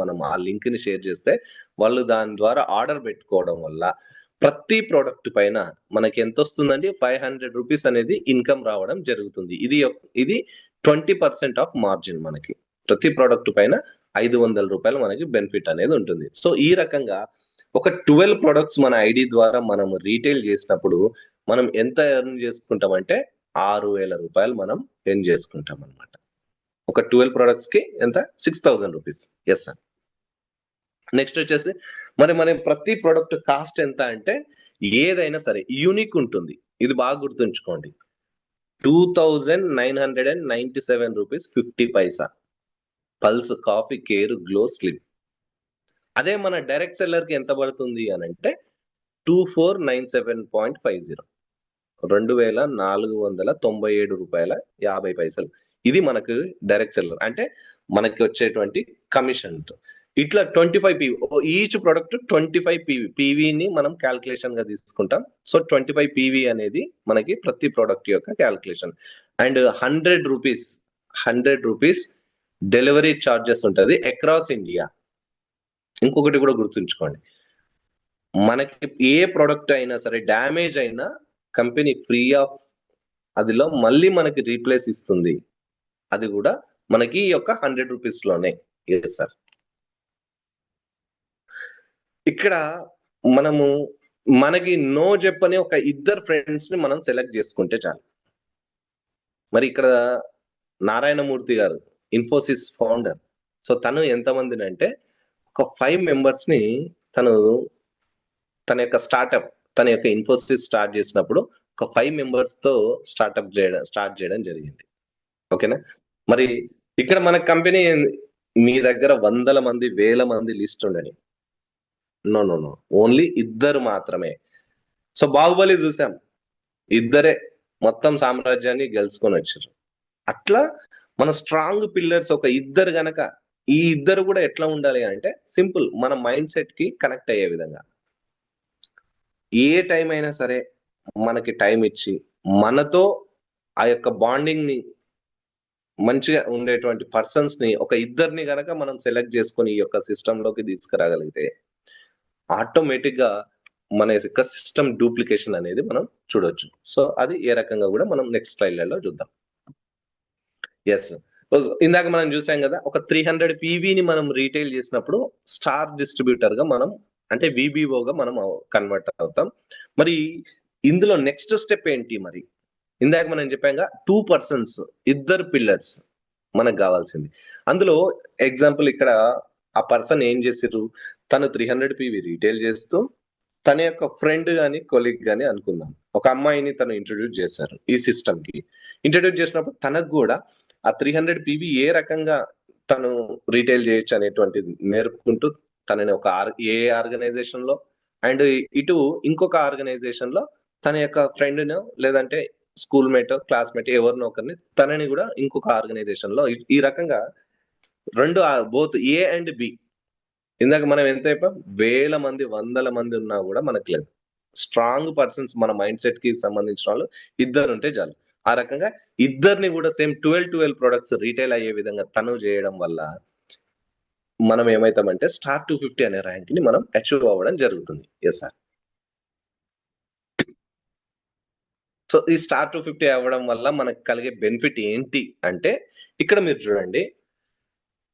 [SPEAKER 1] మనం ఆ లింక్ ని షేర్ చేస్తే వాళ్ళు దాని ద్వారా ఆర్డర్ పెట్టుకోవడం వల్ల ప్రతి ప్రోడక్ట్ పైన మనకి ఎంత వస్తుందండి, 500 రూపీస్ అనేది ఇన్కమ్ రావడం జరుగుతుంది. ఇది 20% ఆఫ్ మార్జిన్. మనకి ప్రతి ప్రోడక్ట్ పైన 500 రూపాయలు మనకి బెనిఫిట్ అనేది ఉంటుంది. సో ఈ రకంగా ఒక 12 ప్రొడక్ట్స్ మన ఐడి ద్వారా మనం రీటైల్ చేసినప్పుడు మనం ఎంత ఎర్న్ చేసుకుంటామంటే 6,000 రూపాయలు మనం ఎర్న్ చేసుకుంటాం అనమాట. ఒక 12 ప్రొడక్ట్స్ కి ఎంత 6,000 రూపీస్. Yes sir. నెక్స్ట్ వచ్చేసి మరి ప్రతి ప్రొడక్ట్ కాస్ట్ ఎంత అంటే ఏదైనా సరే యూనిక్ ఉంటుంది. ఇది బాగా గుర్తుంచుకోండి. 2,997 rupees 50 paisa pulse coffee care glow slim. అదే మన డైరెక్ట్ సెల్లర్ కి ఎంత పడుతుంది అని అంటే 2497.50 2,497 రూపాయల 50 పైసలు. ఇది మనకు డైరెక్ట్ సెల్లర్ అంటే మనకి వచ్చేటువంటి కమిషన్. ఇట్లా 25 పీవీ ఈచ్ ప్రొడక్ట్ 25 పీవీని మనం క్యాల్కులేషన్ గా తీసుకుంటాం. సో 25 పీవీ అనేది మనకి ప్రతి ప్రొడక్ట్ యొక్క calculation. And 100 rupees delivery charges ఉంటుంది అక్రాస్ ఇండియా. ఇంకొకటి కూడా గుర్తుంచుకోండి, మనకి ఏ ప్రొడక్ట్ అయినా సరే డ్యామేజ్ అయినా కంపెనీ ఫ్రీ ఆఫ్ అదిలో మళ్ళీ మనకి రీప్లేస్ ఇస్తుంది. అది కూడా మనకి ఈ యొక్క 100 రూపీస్ లోనే. Yes sir. ఇక్కడ మనకి నో చెప్పని ఒక ఇద్దరు ఫ్రెండ్స్ ని మనం సెలెక్ట్ చేసుకుంటే చాలు. మరి ఇక్కడ నారాయణమూర్తి గారు ఇన్ఫోసిస్ ఫౌండర్. సో తను ఎంతమందిని అంటే ఒక 5 మెంబర్స్ ని తన యొక్క తన యొక్క ఇన్ఫోసిస్ స్టార్ట్ చేసినప్పుడు ఒక 5 మెంబర్స్ తో స్టార్ట్ చేయడం జరిగింది. ఓకేనా. మరి ఇక్కడ మన కంపెనీ మీ దగ్గర వందల మంది వేల మంది లిస్ట్ ఉండని, నో ఓన్లీ ఇద్దరు మాత్రమే. సో బాహుబలి చూసాం, ఇద్దరే మొత్తం సామ్రాజ్యాన్ని గెలుచుకొని వచ్చారు. అట్లా మన స్ట్రాంగ్ పిల్లర్స్ ఒక ఇద్దరు గనక, ఈ ఇద్దరు కూడా ఎట్లా ఉండాలి అంటే సింపుల్, మన మైండ్ సెట్ కి కనెక్ట్ అయ్యే విధంగా ఏ టైం అయినా సరే మనకి టైం ఇచ్చి మనతో ఆ యొక్క బాండింగ్ ని మంచిగా ఉండేటువంటి పర్సన్స్ ని ఒక ఇద్దరిని గనక మనం సెలెక్ట్ చేసుకొని ఈ యొక్క సిస్టమ్ లోకి తీసుకురాగలిగితే ఆటోమేటిక్ గా మన యొక్క సిస్టమ్ డూప్లికేషన్ అనేది మనం చూడొచ్చు. సో అది ఏ రకంగా కూడా మనం నెక్స్ట్ స్లైడ్లలో చూద్దాం. ఎస్, ఇందాక మనం చూసాం కదా, ఒక 300 పీవీని మనం రీటైల్ చేసినప్పుడు స్టార్ డిస్ట్రిబ్యూటర్ గా మనం అంటే విబిఓగా మనం కన్వర్ట్ అవుతాం. మరి ఇందులో నెక్స్ట్ స్టెప్ ఏంటి? మరి ఇందాక మనం చెప్పాక 2 పర్సన్స్, ఇద్దరు పిల్లర్స్ మనకు కావాల్సింది. అందులో ఎగ్జాంపుల్ ఇక్కడ ఆ పర్సన్ ఏం చేసారు, తను 300 పీవీ రీటైల్ చేస్తూ తన యొక్క ఫ్రెండ్ గాని కొలీగ్ గాని అనుకుందాం, ఒక అమ్మాయిని తను ఇంట్రొడ్యూస్ చేశారు ఈ సిస్టమ్ కి. ఇంట్రొడ్యూస్ చేసినప్పుడు తనకు కూడా ఆ 300 పీవీ ఏ రకంగా తను రీటైల్ చేయొచ్చు అనేటువంటిది నేర్పుకుంటూ తనని ఒక ఏ ఆర్గనైజేషన్ లో అండ్ ఇటు ఇంకొక ఆర్గనైజేషన్ లో తన యొక్క ఫ్రెండ్ ను లేదంటే స్కూల్ మేట్ క్లాస్మేట్ ఎవరినో ఒకరిని తనని కూడా ఇంకొక ఆర్గనైజేషన్ లో ఈ రకంగా రెండు బోత్ ఏ అండ్ బి. ఇందాక మనం ఎంత అయిపోయాం, వేల మంది వందల మంది ఉన్నా కూడా మనకు లేదు. స్ట్రాంగ్ పర్సన్స్ మన మైండ్ సెట్ కి సంబంధించిన వాళ్ళు ఇద్దరు ఉంటే చాలు. ఆ రకంగా ఇద్దరిని కూడా సేమ్ 12 ప్రొడక్ట్స్ రీటైల్ అయ్యే విధంగా తను చేయడం వల్ల మనం ఏమైతామంటే స్టార్ 250 అనే ర్యాంక్ ని మనం అచీవ్ అవ్వడం జరుగుతుంది. Yes sir. సో ఈ స్టార్ 250 అవ్వడం వల్ల మనకు కలిగే బెనిఫిట్ ఏంటి అంటే, ఇక్కడ మీరు చూడండి,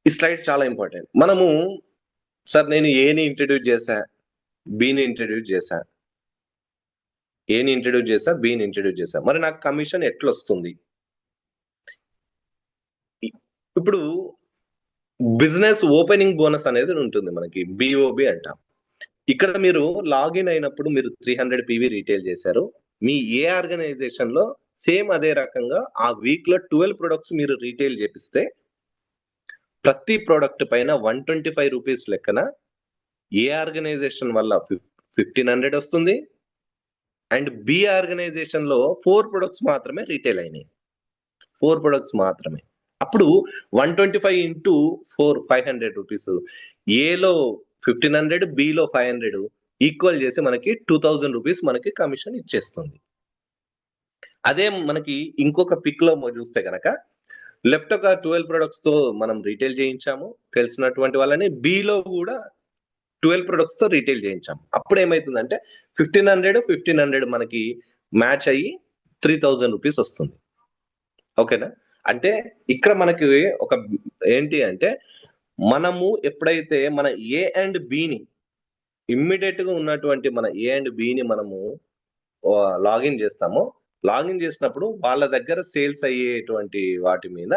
[SPEAKER 1] ఈ స్లైడ్ చాలా ఇంపార్టెంట్. మనము సార్ నేను ఏని ఇంట్రడ్యూస్ చేశా, బిని ఇంట్రడ్యూస్ చేశా, ఏని ఇంట్రడ్యూస్ చేశా, బిని ఇంట్రడ్యూస్ చేశా. మరి నాకు కమిషన్ ఎట్లొస్తుంది? ఇప్పుడు బిజినెస్ ఓపెనింగ్ బోనస్ అనేది ఉంటుంది మనకి, బిఓబి అంటాం. ఇక్కడ మీరు లాగిన్ అయినప్పుడు మీరు 300 పీవీ రీటైల్ చేశారు. మీ ఏ ఆర్గనైజేషన్ లో సేమ్ అదే రకంగా ఆ వీక్ లో 12 ప్రొడక్ట్స్ మీరు రీటైల్ చేపిస్తే ప్రతి ప్రోడక్ట్ పైన 125 రూపీస్ లెక్కన ఏ ఆర్గనైజేషన్ వల్ల 1500 వస్తుంది, అండ్ బి ఆర్గనైజేషన్ లో 4 ప్రొడక్ట్స్ మాత్రమే రీటైల్ అయినాయి. 4 ప్రొడక్ట్స్ మాత్రమే. అప్పుడు 125 ఇంటూ 4 500 రూపీస్, ఏలో 1500, బిలో 500 ఈక్వల్ చేసి మనకి 2000 రూపీస్ మనకి కమిషన్ ఇచ్చేస్తుంది. అదే మనకి ఇంకొక పిక్ లో చూస్తే కనుక లెఫ్ట్ ఒక 12 ప్రొడక్ట్స్ తో మనం రీటైల్ చేయించాము తెలిసినటువంటి వాళ్ళని, బిలో కూడా 12 ప్రొడక్ట్స్ తో రీటైల్ చేయించాము. అప్పుడు ఏమైతుందంటే 1500 మనకి మ్యాచ్ అయ్యి 3000 రూపీస్ వస్తుంది. ఓకేనా? అంటే ఇక్కడ మనకి ఒక ఏంటి అంటే, మనము ఎప్పుడైతే మన ఏ అండ్ బిని ఇమ్మీడియట్ గా ఉన్నటువంటి మన ఏ అండ్ బిని మనము లాగిన్ చేస్తామో, లాగిన్ చేసినప్పుడు వాళ్ళ దగ్గర సేల్స్ అయ్యేటువంటి వాటి మీద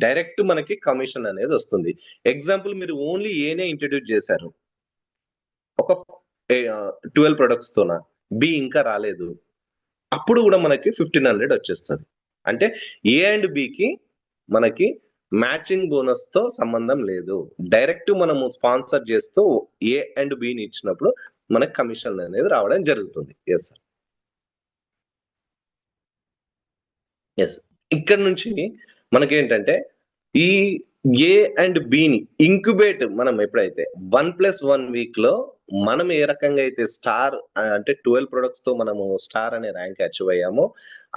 [SPEAKER 1] డైరెక్ట్ మనకి కమిషన్ అనేది వస్తుంది. ఎగ్జాంపుల్ మీరు ఓన్లీ ఏనే ఇంట్రడ్యూస్ చేశారు ఒక 12 ప్రొడక్ట్స్ తోన, బి ఇంకా రాలేదు, అప్పుడు కూడా మనకి 1500 వచ్చేస్తుంది. అంటే ఏ అండ్ బికి మనకి మ్యాచింగ్ బోనస్ తో సంబంధం లేదు. డైరెక్ట్ మనము స్పాన్సర్ చేస్తూ ఏ అండ్ బిని ఇచ్చినప్పుడు మనకి కమిషన్ అనేది రావడం జరుగుతుంది. Yes sir. ఎస్. ఇక్కడ నుంచి మనకేంటంటే ఈ ఏ అండ్ బిని ఇంక్యుబేట్ మనం ఎప్పుడైతే 1+1 వీక్ లో మనం ఏ రకంగా అయితే స్టార్ అంటే 12 ప్రొడక్ట్స్ తో మనము స్టార్ అనే ర్యాంక్ అచీవ్ అయ్యామో,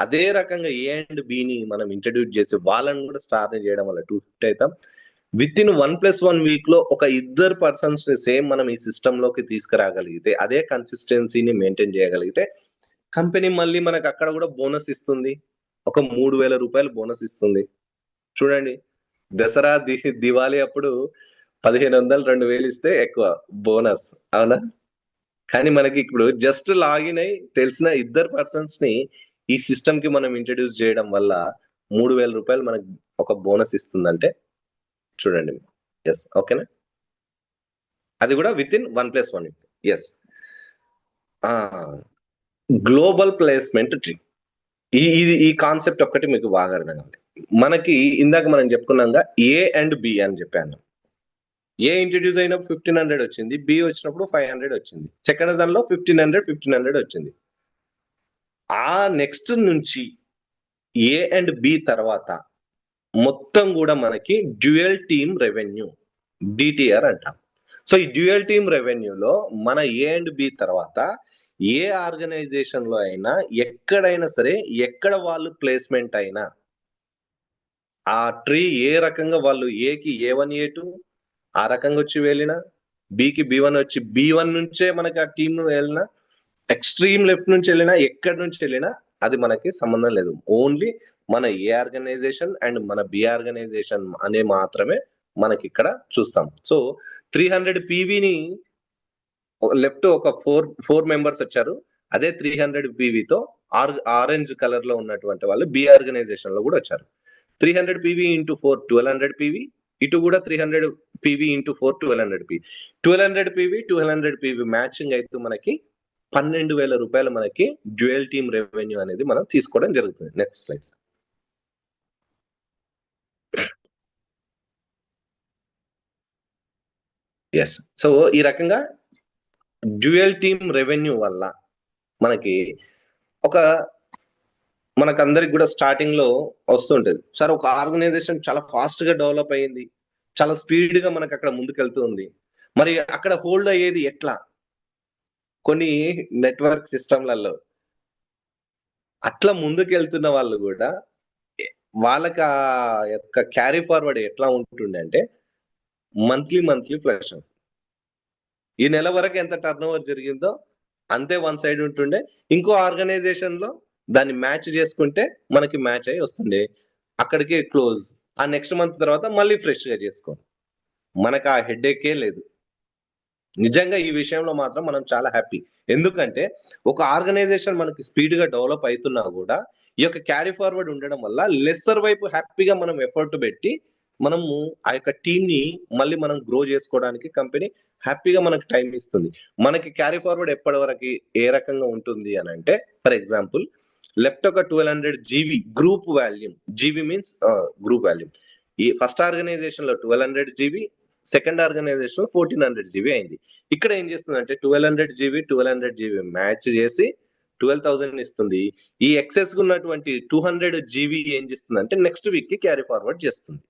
[SPEAKER 1] అదే రకంగా ఏ అండ్ బిని మనం ఇంట్రడ్యూస్ చేసి వాళ్ళని కూడా స్టార్ ని చేయడం వల్ల 250 అవుతాం. విత్ ఇన్ 1+1 వీక్ లో ఒక ఇద్దరు పర్సన్స్ ని సేమ్ మనం ఈ సిస్టమ్ లోకి తీసుకురాగలిగితే, అదే కన్సిస్టెన్సీని మెయింటైన్ చేయగలిగితే కంపెనీ మళ్ళీ మనకు అక్కడ కూడా బోనస్ ఇస్తుంది. ఒక 3000 రూపాయలు బోనస్ ఇస్తుంది. చూడండి, దసరా దివాళీ అప్పుడు 1500 2000 ఇస్తే ఎక్కువ బోనస్, అవునా? కానీ మనకి ఇప్పుడు జస్ట్ లాగిన్ అయి తెలిసిన ఇద్దరు పర్సన్స్ ని ఈ సిస్టమ్ కి మనం ఇంట్రడ్యూస్ చేయడం వల్ల 3000 రూపాయలు మనకి ఒక బోనస్ ఇస్తుందంటే చూడండి. ఎస్. ఓకేనా? అది కూడా within 1+1. Yes. Global placement tree, ఈ కాన్సెప్ట్ ఒక్కటి మీకు బాగా అర్థం కావాలి. మనకి ఇందాక మనం చెప్పుకున్నాగా ఏ అండ్ బి అని చెప్పాను. ఏ ఇంట్రడ్యూస్ అయినప్పుడు 1500 వచ్చింది, బి వచ్చినప్పుడు 500 వచ్చింది, సెకండ్ దానిలో 1500 వచ్చింది. ఆ నెక్స్ట్ నుంచి ఏ అండ్ బి తర్వాత మొత్తం కూడా మనకి డ్యూయల్ టీమ్ రెవెన్యూ, డిటిఆర్ అంటాం. సో ఈ డ్యూయల్ టీమ్ రెవెన్యూలో మన ఏ అండ్ బి తర్వాత ఏ ఆర్గనైజేషన్ లో అయినా ఎక్కడైనా సరే, ఎక్కడ వాళ్ళు ప్లేస్మెంట్ అయినా ఆ ట్రీ ఏ రకంగా వాళ్ళు ఏకి A1 A2 ఆ రకంగా వచ్చి వెళ్ళినా, బికి B1 వచ్చి B1 నుంచే మనకి ఆ టీమ్ వెళ్ళినా, ఎక్స్ట్రీమ్ లెఫ్ట్ నుంచి వెళ్ళినా, ఎక్కడి నుంచి వెళ్ళినా అది మనకి సంబంధం లేదు. ఓన్లీ మన ఏ ఆర్గనైజేషన్ అండ్ మన బి ఆర్గనైజేషన్ అనే మాత్రమే మనకి ఇక్కడ చూస్తాం. సో 300 పీవీని లెఫ్ట్ ఒక ఫోర్ మెంబర్స్ వచ్చారు. అదే 300 పీవీతో ఆరెంజ్ కలర్ లో ఉన్నటువంటి వాళ్ళు బి ఆర్గనైజేషన్ లో కూడా వచ్చారు. 300 పీవీ ఇంటూ 4 1200 పీవీ, ఇటు కూడా 300 PV into 4 1200 PV, 1200 PV 1200 PV matching అయితే మనకి 12,000 రూపాయలు మనకి డ్యూయల్ టీమ్ రెవెన్యూ అనేది మనం తీసుకోవడం జరుగుతుంది. Next slide. ఎస్. సో ఈ రకంగా డ్యూయల్ టీమ్ రెవెన్యూ వల్ల మనకి ఒక మనకందరికి కూడా స్టార్టింగ్ లో వస్తుంటది, సార్ ఒక ఆర్గనైజేషన్ చాలా ఫాస్ట్ గా డెవలప్ అయ్యింది, చాలా స్పీడ్ గా మనకి అక్కడ ముందుకెళ్తుంది, మరి అక్కడ హోల్డ్ అయ్యేది ఎట్లా? కొన్ని నెట్వర్క్ సిస్టమ్లలో అట్లా ముందుకెళ్తున్న వాళ్ళు కూడా వాళ్ళకి ఆ యొక్క క్యారీ ఫార్వర్డ్ ఎట్లా ఉంటుండే అంటే, మంత్లీ ఫ్లాష్. ఈ నెల వరకు ఎంత టర్న్ ఓవర్ జరిగిందో అంతే వన్ సైడ్ ఉంటుండే. ఇంకో ఆర్గనైజేషన్ లో దాన్ని మ్యాచ్ చేసుకుంటే మనకి మ్యాచ్ అయ్యి వస్తుండే, అక్కడికి క్లోజ్. ఆ నెక్స్ట్ మంత్ తర్వాత మళ్ళీ ఫ్రెష్ గా చేసుకో. మనకు ఆ హెడేకే లేదు. నిజంగా ఈ విషయంలో మాత్రం మనం చాలా హ్యాపీ. ఎందుకంటే ఒక ఆర్గనైజేషన్ మనకి స్పీడ్ గా డెవలప్ అవుతున్నా కూడా ఈ యొక్క క్యారీ ఫార్వర్డ్ ఉండడం వల్ల లెస్సర్ వైపు హ్యాపీగా మనం ఎఫర్ట్ పెట్టి మనము ఆ యొక్క టీమ్ ని మళ్ళీ మనం గ్రో చేసుకోవడానికి కంపెనీ హ్యాపీగా మనకి టైం ఇస్తుంది. మనకి క్యారీ ఫార్వర్డ్ ఎప్పటి వరకు ఏ రకంగా ఉంటుంది అని అంటే, ఫర్ ఎగ్జాంపుల్ లెఫ్ట్ ఒక 1200 GB group volume. GB means group volume. ఈ ఫస్ట్ ఆర్గనైజేషన్ లో 1200 జీబీ, సెకండ్ ఆర్గనైజేషన్ 1400 జీబీ అయింది. ఇక్కడ ఏం చేస్తుందంటే 1200 జీబీ మ్యాచ్ చేసి 12,000 ఇస్తుంది. ఈ ఎక్సెస్ ఉన్నటువంటి 200 జీబీ ఏం చేస్తుంది అంటే నెక్స్ట్ వీక్ కి క్యారీ ఫార్వర్డ్ చేస్తుంది.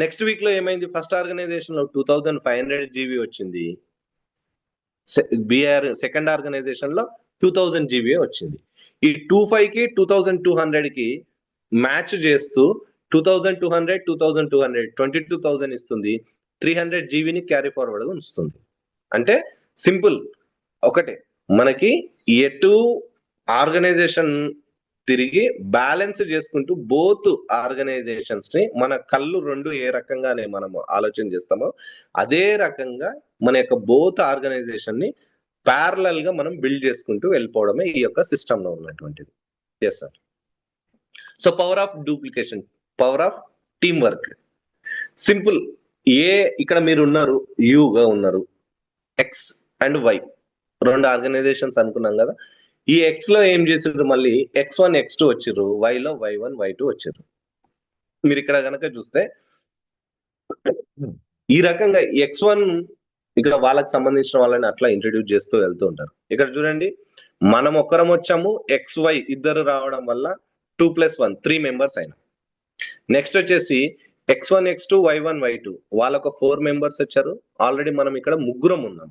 [SPEAKER 1] నెక్స్ట్ వీక్ లో ఏమైంది, ఫస్ట్ ఆర్గనైజేషన్ లో 2500 జీబీ వచ్చింది, బిఆర్ సెకండ్ ఆర్గనైజేషన్ లో 2000 జీబీ వచ్చింది. ఈ 25 కి 2200 కి మ్యాచ్ చేస్తూ 2200 22,000 ఇస్తుంది. 300 జీబీని క్యారీ ఫార్వర్డ్ ఉంచుతుంది. అంటే సింపుల్ ఒకటే, మనకి ఎటు ఆర్గనైజేషన్ తిరిగి బ్యాలెన్స్ చేసుకుంటూ బోత్ ఆర్గనైజేషన్స్ ని మన కళ్ళు రెండు ఏ రకంగానే మనం ఆలోచన చేస్తామో అదే రకంగా మన యొక్క బోత్ ఆర్గనైజేషన్ ని ప్యారలల్ గా మనం బిల్డ్ చేసుకుంటూ వెళ్ళిపోవడమే ఈ యొక్క సిస్టమ్ లో ఉన్నటువంటిది. Yes sir. So power of duplication, power of team work. Simple. ఇక్కడ మీరు ఉన్నారు, గా ఉన్నారు, ఎక్స్ అండ్ వై రెండు ఆర్గనైజేషన్స్ అనుకున్నాం కదా. ఈ ఎక్స్ లో ఏం చేసిండ్రు, మళ్ళీ X1 X2 వచ్చిర్రు, వై లో Y1 Y2 వచ్చిర్రు. మీరు ఇక్కడ కనుక చూస్తే ఈ రకంగా X1 ఇక్కడ వాళ్ళకి సంబంధించిన వాళ్ళని అట్లా ఇంట్రడ్యూస్ చేస్తూ వెళ్తూ ఉంటారు. ఇక్కడ చూడండి, మనం ఒక్కరం వచ్చాము, XY ఇద్దరు రావడం వల్ల 2+1 3 మెంబర్స్ అయినా. నెక్స్ట్ వచ్చేసి X1 X2 Y1 Y2 వాళ్ళకు 4 మెంబర్స్ వచ్చారు. ఆల్రెడీ మనం ఇక్కడ ముగ్గురం ఉన్నాం.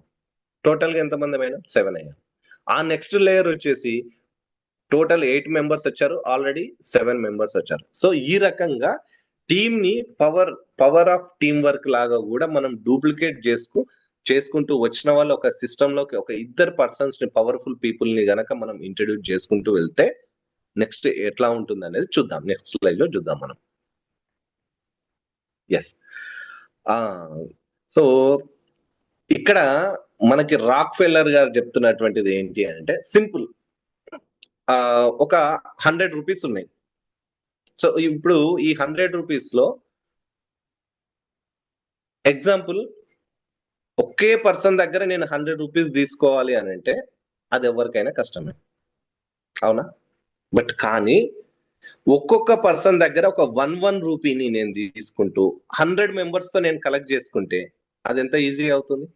[SPEAKER 1] టోటల్ గా ఎంతమంది అయినా 7 అయ్యాం. ఆ నెక్స్ట్ లేయర్ వచ్చేసి టోటల్ 8 మెంబర్స్ వచ్చారు, ఆల్రెడీ 7 మెంబర్స్ వచ్చారు. సో ఈ రకంగా టీమ్ ని పవర్ ఆఫ్ టీమ్ వర్క్ లాగా కూడా మనం డూప్లికేట్ చేసుకుంటూ వచ్చిన వాళ్ళు ఒక సిస్టమ్ లోకి ఒక ఇద్దరు పర్సన్స్ ని, పవర్ఫుల్ పీపుల్ ని గనక మనం ఇంట్రడ్యూస్ చేసుకుంటూ వెళ్తే నెక్స్ట్ ఎట్లా ఉంటుంది అనేది చూద్దాం. నెక్స్ట్ స్లైడ్ లో చూద్దాం మనం. ఎస్. సో ఇక్కడ మనకి రాక్ ఫెల్లర్ గారు చెప్తున్నటువంటిది ఏంటి అంటే, సింపుల్. ఒక 100 రూపీస్ ఉన్నాయి. సో ఇప్పుడు ఈ 100 రూపీస్ లో ఎగ్జాంపుల్ ఒకే పర్సన్ దగ్గర నేను 100 రూపీస్ తీసుకోవాలి అని అంటే అది ఎవరికైనా కష్టమే, అవునా? బట్ కానీ ఒక్కొక్క పర్సన్ దగ్గర ఒక 1 రూపీని నేను తీసుకుంటూ 100 మెంబర్స్ తో నేను కలెక్ట్ చేసుకుంటే అది ఎంత ఈజీ అవుతుంది,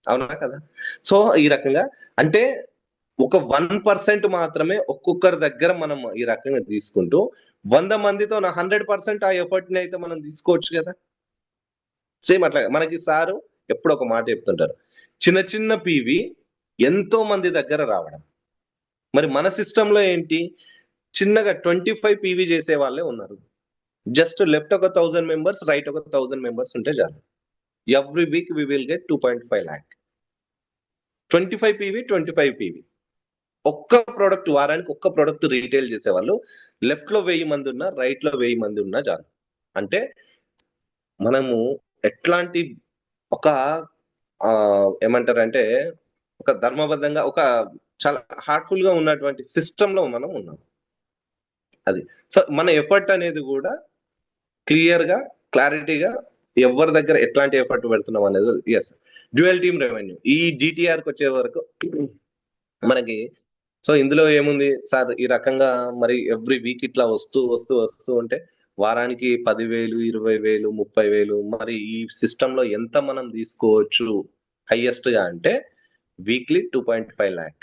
[SPEAKER 1] అవునా కదా? సో ఈ రకంగా అంటే ఒక 1% మాత్రమే ఒక్కొక్కరి దగ్గర మనం ఈ రకంగా తీసుకుంటూ 100 మందితో 100% ఆ ఎఫర్ట్ ని అయితే మనం తీసుకోవచ్చు కదా. సేమ్ అట్లా మనకి సారు ఎప్పుడు ఒక మాట చెప్తుంటారు, చిన్న పీవి ఎంతో మంది దగ్గర రావడం. మరి మన సిస్టమ్ లో ఏంటి, చిన్నగా 25 పీవీ చేసే వాళ్ళే ఉన్నారు. జస్ట్ లెఫ్ట్ ఒక 1000 మెంబర్స్, రైట్ ఒక 1000 మెంబర్స్ ఉంటే చాలు. Every week we will get 2.5 lakh. 25 PV 25 PV ఒక్క ప్రోడక్ట్, వారానికి ఒక్క ప్రోడక్ట్ రీటైల్ చేసేవాళ్ళు లెఫ్ట్ లో 1000 మంది ఉన్నా, రైట్ లో 1000 మంది ఉన్నా చాలు. అంటే మనము ఎట్లాంటి ఒక ఏమంటారంటే ఒక ధర్మబద్ధంగా ఒక చాలా హార్ట్ఫుల్ గా ఉన్నటువంటి సిస్టమ్ లో మనం ఉన్నాం. అది సో మన ఎఫర్ట్ అనేది కూడా క్లియర్ గా, క్లారిటీగా ఎవరి దగ్గర ఎట్లాంటి ఎఫర్ట్ పెడుతున్నాం అనేది. ఎస్, డ్యూయల్ టీమ్ రెవెన్యూ ఈ డిటిఆర్ కి వచ్చే వరకు మనకి సో ఇందులో ఏముంది సార్, ఈ రకంగా మరి ఎవ్రీ వీక్ ఇట్లా వస్తూ ఉంటే వారానికి 10,000 20,000 30,000 మరి ఈ సిస్టమ్ లో ఎంత మనం తీసుకోవచ్చు హైయెస్ట్ గా అంటే వీక్లీ 2.5 lakh.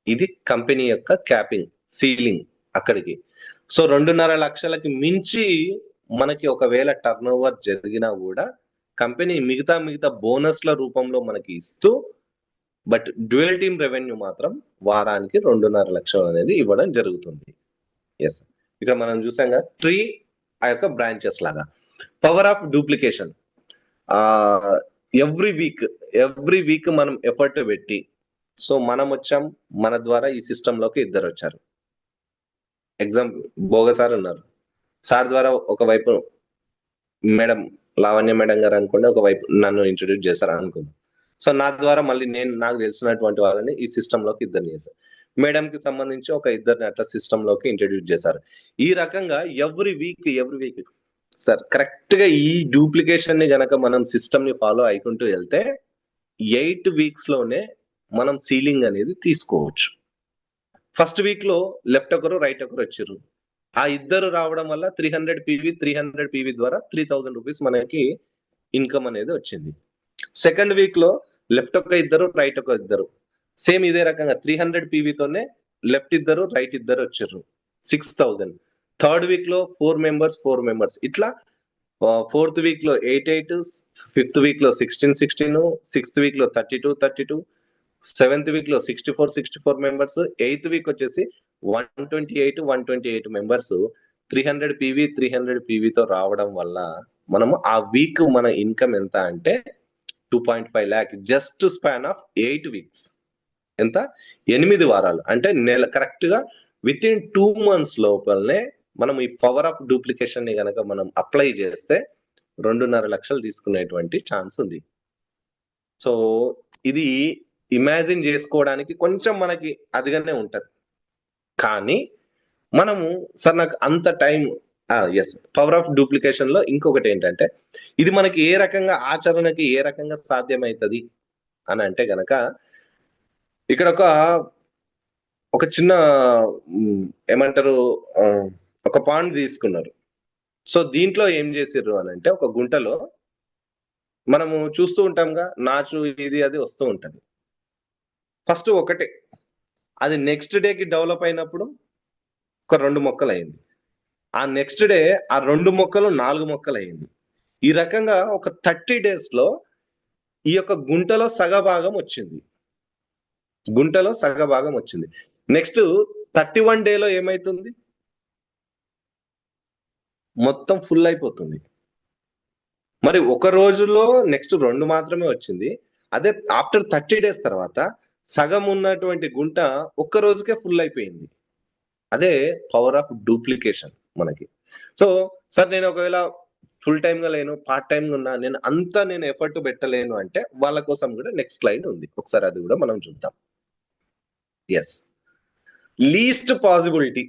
[SPEAKER 1] ఇది కంపెనీ యొక్క క్యాపింగ్, సీలింగ్ అక్కడికి. సో 2.5 లక్షలకి మించి మనకి ఒకవేళ టర్న్ ఓవర్ జరిగినా కూడా కంపెనీ మిగతా బోనస్ల రూపంలో మనకి ఇస్తూ, బట్ డ్యూయల్ టీమ్ రెవెన్యూ మాత్రం వారానికి 2.5 లక్షలు అనేది ఇవ్వడం జరుగుతుంది. ఎస్, ఇక్కడ మనం చూసాంగా ట్రీ ఆ యొక్క బ్రాంచెస్ లాగా. Power of duplication. Every week మనం ఎఫర్ట్ పెట్టి, సో మనం వచ్చాం, మన ద్వారా ఈ సిస్టమ్ లోకి ఇద్దరు వచ్చారు. ఎగ్జాంపుల్ భోగ సార్ ఉన్నారు, సార్ ద్వారా ఒకవైపు మేడం లావణ్య మేడం గారు అనుకోండి, ఒకవైపు నన్ను ఇంట్రొడ్యూస్ చేశారు అనుకుందాం. సో నా ద్వారా మళ్ళీ నాకు తెలిసినటువంటి వాళ్ళని ఈ సిస్టమ్ లోకి ఇద్దరిని చేశారు. మేడం కి సంబంధించి ఒక ఇద్దరిని అట్లా సిస్టమ్ లోకి ఇంట్రొడ్యూస్ చేశారు. ఈ రకంగా ఎవ్రీ వీక్ సార్ కరెక్ట్ గా ఈ డూప్లికేషన్ ని గనక మనం సిస్టమ్ ని ఫాలో అయికుంటూ వెళ్తే 8 వీక్స్ లోనే మనం సీలింగ్ అనేది తీసుకోవచ్చు. ఫస్ట్ వీక్ లో లెఫ్ట్ ఒకరు రైట్ ఒకరు వచ్చారు. ఆ ఇద్దరు రావడం వల్ల 300 పీవీ ద్వారా 3000 రూపీస్ మనకి ఇన్కమ్ అనేది వచ్చింది. సెకండ్ వీక్ లో లెఫ్ట్ ఒక ఇద్దరు రైట్ ఒక ఇద్దరు, సేమ్ ఇదే రకంగా 300 పీవీతోనే లెఫ్ట్ ఇద్దరు రైట్ ఇద్దరు వచ్చారు, 6000. థర్డ్ వీక్ లో 4 మెంబర్స్ ఇట్లా. ఫోర్త్ వీక్ లో 8, ఫిఫ్త్ వీక్ లో 16, సిక్స్త్ వీక్ లో 32, సెవెంత్ వీక్ లో 64 మెంబర్స్, ఎయిత్ వీక్ వచ్చేసి 128 మెంబర్స్ 300 పీవీతో రావడం వల్ల మనము ఆ వీక్ మన ఇన్కమ్ ఎంత అంటే 2.5 lakh, just span of 8 weeks. ఎంత? 8 వారాలు, అంటే నెల. కరెక్ట్ గా విత్ ఇన్ 2 months లోపలనే మనం ఈ పవర్ ఆఫ్ డూప్లికేషన్ ని గనక మనం అప్లై చేస్తే 2.5 లక్షలు తీసుకునేటువంటి ఛాన్స్ ఉంది. సో ఇది ఇమాజిన్ చేసుకోవడానికి కొంచెం మనకి అదిగానే ఉంటది, కానీ మనము సార్ నాకు అంత time. Yes, power of duplication లో ఇంకొకటి ఏంటంటే, ఇది మనకి ఏ రకంగా ఆచరణకి ఏ రకంగా సాధ్యమవుతుంది అని అంటే గనక, ఇక్కడ ఒక చిన్న ఏమంటారు, ఒక పాండ్ తీసుకున్నారు. సో దీంట్లో ఏం చేసిర్రు అని అంటే, ఒక గుంటలో మనము చూస్తూ ఉంటాంగా నాచు ఇది అది వస్తూ ఉంటది. ఫస్ట్ ఒకటే, అది నెక్స్ట్ డేకి డెవలప్ అయినప్పుడు ఒక 2 మొక్కలు అయింది. ఆ నెక్స్ట్ డే ఆ 2 మొక్కలు 4 మొక్కలు అయింది. ఈ రకంగా ఒక 30 days లో ఈ యొక్క గుంటలో సగభాగం వచ్చింది. నెక్స్ట్ 31 డేలో ఏమైతుంది, మొత్తం ఫుల్ అయిపోతుంది. మరి ఒక రోజులో నెక్స్ట్ 2 మాత్రమే వచ్చింది. అదే ఆఫ్టర్ 30 days తర్వాత సగం ఉన్నటువంటి గుంట ఒక్క రోజుకే ఫుల్ అయిపోయింది. అదే పవర్ ఆఫ్ డూప్లికేషన్ మనకి. సో సార్ నేను ఒకవేళ ఫుల్ టైమ్ గా లేను, పార్ట్ టైమ్ గా ఉన్నా, నేను ఎఫర్ట్ పెట్టలేను అంటే వాళ్ళ కోసం కూడా నెక్స్ట్ స్లైడ్ ఉంది, ఒకసారి అది కూడా మనం చూద్దాం. Yes, least possibility.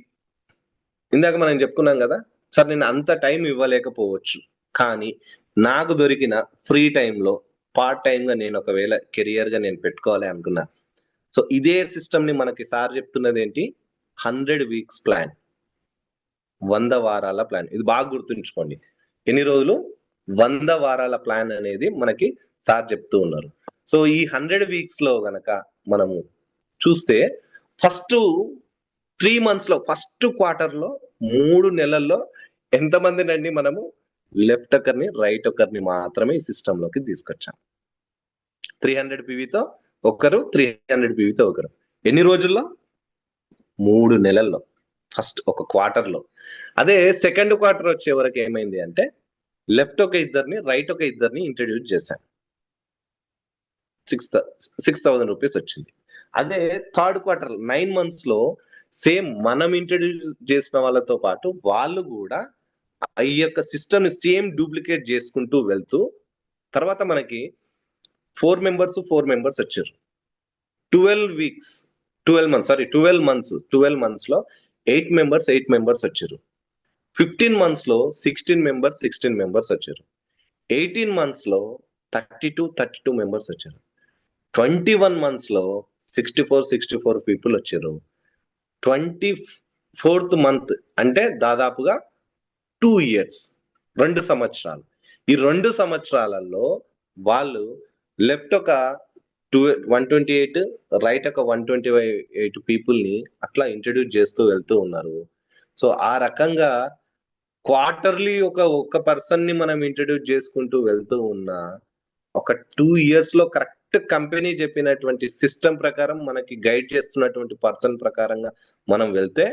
[SPEAKER 1] ఇందాక మనం చెప్పుకున్నాం కదా సార్, నేను అంత టైం ఇవ్వలేకపోవచ్చు, కానీ నాకు దొరికిన ఫ్రీ టైంలో పార్ట్ టైం గా నేను ఒకవేళ కెరియర్ గా నేను పెట్టుకోవాలి అనుకున్నా. సో ఇదే సిస్టమ్ ని మనకి సార్ చెప్తున్నది ఏంటి, 100 weeks ప్లాన్, 100 వారాల ప్లాన్. ఇది బాగా గుర్తుంచుకోండి. ఎన్ని రోజులు? 100 వారాల ప్లాన్ అనేది మనకి సార్ చెప్తూ ఉన్నారు. సో ఈ 100 weeks లో గనక మనము చూస్తే, ఫస్ట్ 3 months లో, ఫస్ట్ క్వార్టర్ లో 3 నెలల్లో ఎంతమందినండి మనము లెఫ్ట్ ఒకరిని రైట్ ఒకరిని మాత్రమే ఈ సిస్టమ్ లోకి తీసుకొచ్చాం. 300 పీవీతో ఒకరు, 300 పీవీతో ఒకరు. ఎన్ని రోజుల్లో? 3 నెలల్లో, ఫస్ట్ ఒక క్వార్టర్ లో. అదే సెకండ్ క్వార్టర్ వచ్చే వరకు ఏమైంది అంటే, లెఫ్ట్ ఒక ఇద్దరిని రైట్ ఒక ఇద్దరిని ఇంట్రడ్యూస్ చేశాను, 6,000 రూపీస్ వచ్చింది. అదే థర్డ్ క్వార్టర్ 9 months లో సేమ్ మనం ఇంట్రడ్యూస్ చేసిన వాళ్ళతో పాటు వాళ్ళు కూడా ఈ యొక్క సిస్టమ్ ని సేమ్ డూప్లికేట్ చేసుకుంటూ వెళ్తూ, తర్వాత మనకి 4 మెంబర్స్ వచ్చారు. 12 months లో 8 మెంబర్స్ వచ్చారు. 15 months లో 16 మెంబర్స్ వచ్చారు. 18 months లో 32 మెంబర్స్ వచ్చారు. 21 months లో 64 పీపుల్ వచ్చారు. 24th month అంటే దాదాపుగా 2 years, 2 సంవత్సరాలు. ఈ 2 సంవత్సరాలలో వాళ్ళు లెఫ్ట్ ఒక 128, రైట్ ఒక 128 పీపుల్ ని అట్లా ఇంట్రడ్యూస్ చేస్తూ వెళ్తూ ఉన్నారు. సో ఆ రకంగా క్వార్టర్లీ ఒక పర్సన్ ని మనం ఇంట్రడ్యూస్ చేసుకుంటూ వెళ్తూ ఉన్నా, ఒక 2 years లో కరెక్ట్ కంపెనీ చెప్పినటువంటి సిస్టమ్ ప్రకారం, మనకి గైడ్ చేస్తున్నటువంటి పర్సన్ ప్రకారంగా మనం వెళ్తే,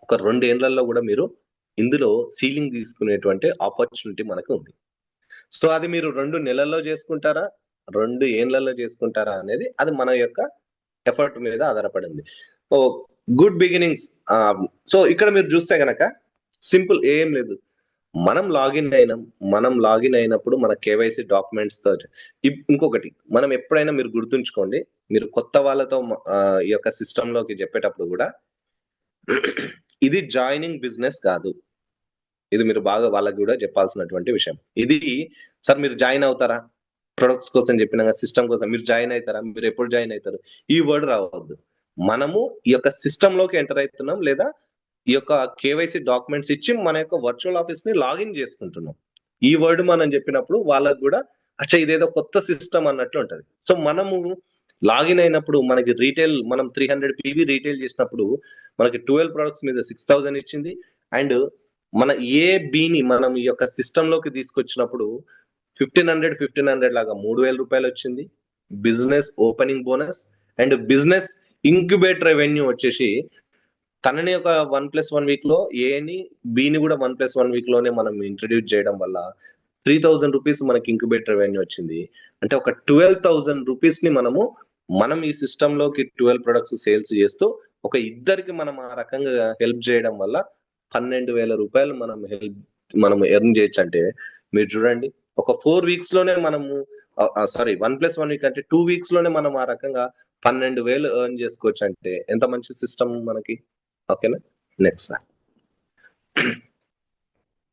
[SPEAKER 1] ఒక 2 ఏళ్లలో కూడా మీరు ఇందులో సీలింగ్ తీసుకునేటువంటి ఆపర్చునిటీ మనకు ఉంది. సో అది మీరు 2 నెలల్లో చేసుకుంటారా? 2 ఏండ్లలో చేసుకుంటారా? అనేది అది మన యొక్క ఎఫర్ట్ మీద ఆధారపడింది. So good beginnings. సో ఇక్కడ మీరు చూస్తే గనక సింపుల్ ఏం లేదు. మనం లాగిన్ అయినప్పుడు మన కేవైసీ డాక్యుమెంట్స్ తో ఇంకొకటి మనం ఎప్పుడైనా మీరు గుర్తుంచుకోండి, మీరు కొత్త వాళ్ళతో ఈ యొక్క సిస్టమ్ లోకి చెప్పేటప్పుడు కూడా ఇది జాయినింగ్ బిజినెస్ కాదు. ఇది మీరు బాగా వాళ్ళకి కూడా చెప్పాల్సినటువంటి విషయం. ఇది సార్ మీరు జాయిన్ అవుతారా? ప్రొడక్ట్స్ కోసం చెప్పిన సిస్టమ్ కోసం మీరు జాయిన్ అవుతారా? మీరు ఎప్పుడు జాయిన్ అవుతారు? ఈ వర్డ్ రావద్దు. మనము ఈ యొక్క సిస్టమ్ లోకి ఎంటర్ అవుతున్నాం, లేదా ఈ యొక్క కేవైసీ డాక్యుమెంట్స్ ఇచ్చి మన యొక్క వర్చువల్ ఆఫీస్ ని లాగిన్ చేసుకుంటున్నాం. ఈ వర్డ్ మనం చెప్పినప్పుడు వాళ్ళకు కూడా అచ్చా ఇదేదో కొత్త సిస్టమ్ అన్నట్లు ఉంటది. సో మనము లాగిన్ అయినప్పుడు మనకి రీటైల్ మనం 300 పీవీ రీటైల్ చేసినప్పుడు మనకి 12 ప్రొడక్ట్స్ మీద 6000 ఇచ్చింది. అండ్ మన ఏ బిని మనం ఈ యొక్క సిస్టమ్ లోకి తీసుకొచ్చినప్పుడు 1500 లాగా 3000 రూపాయలు వచ్చింది. Business opening bonus and business incubator revenue వచ్చేసి తనని ఒక 1+1 వీక్ లో ఏని బిని కూడా 1+1 వీక్ లోనే మనం ఇంట్రడ్యూస్ చేయడం వల్ల 3000 రూపీస్ మనకి ఇంక్యుబేటర్ రెవెన్యూ వచ్చింది. అంటే ఒక 12,000 రూపీస్ ని మనం ఈ సిస్టమ్ లోకి 12 ప్రొడక్ట్స్ సేల్స్ చేస్తూ ఒక ఇద్దరికి మనం ఆ రకంగా హెల్ప్ చేయడం వల్ల 12,000 రూపాయలు మనం ఎర్న్ చేయొచ్చు. అంటే మీరు చూడండి, ఒక 4 వీక్స్ లోనే మనము సారీ 1+1 వీక్ అంటే 2 వీక్స్ లోనే మనం ఆ రకంగా 12,000 ఎర్న్ చేసుకోవచ్చు. అంటే ఎంత మంచి సిస్టమ్ మనకి. ఓకేనా, నెక్స్ట్.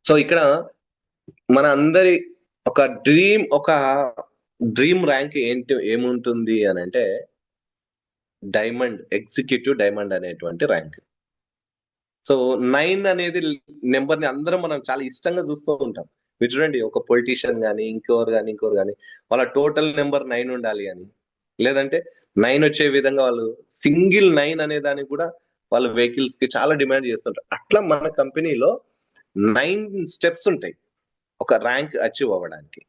[SPEAKER 1] సో ఇక్కడ మన అందరి ఒక డ్రీమ్ ర్యాంక్ ఏముంటుంది అని అంటే డైమండ్, ఎగ్జిక్యూటివ్ డైమండ్ అనేటువంటి ర్యాంక్. సో 9 అనేది నెంబర్ ని అందరం మనం చాలా ఇష్టంగా చూస్తూ ఉంటాం. మీరు చూడండి, ఒక పొలిటీషియన్ కానీ ఇంకోరు కానీ వాళ్ళ టోటల్ నెంబర్ 9 ఉండాలి అని, లేదంటే 9 వచ్చే విధంగా వాళ్ళు సింగిల్ 9 అనే దానికి కూడా వాళ్ళ వెహికల్స్ కి చాలా డిమాండ్ చేస్తుంటారు. అట్లా మన కంపెనీలో 9 స్టెప్స్ ఉంటాయి ఒక ర్యాంక్ అచీవ్ అవ్వడానికి.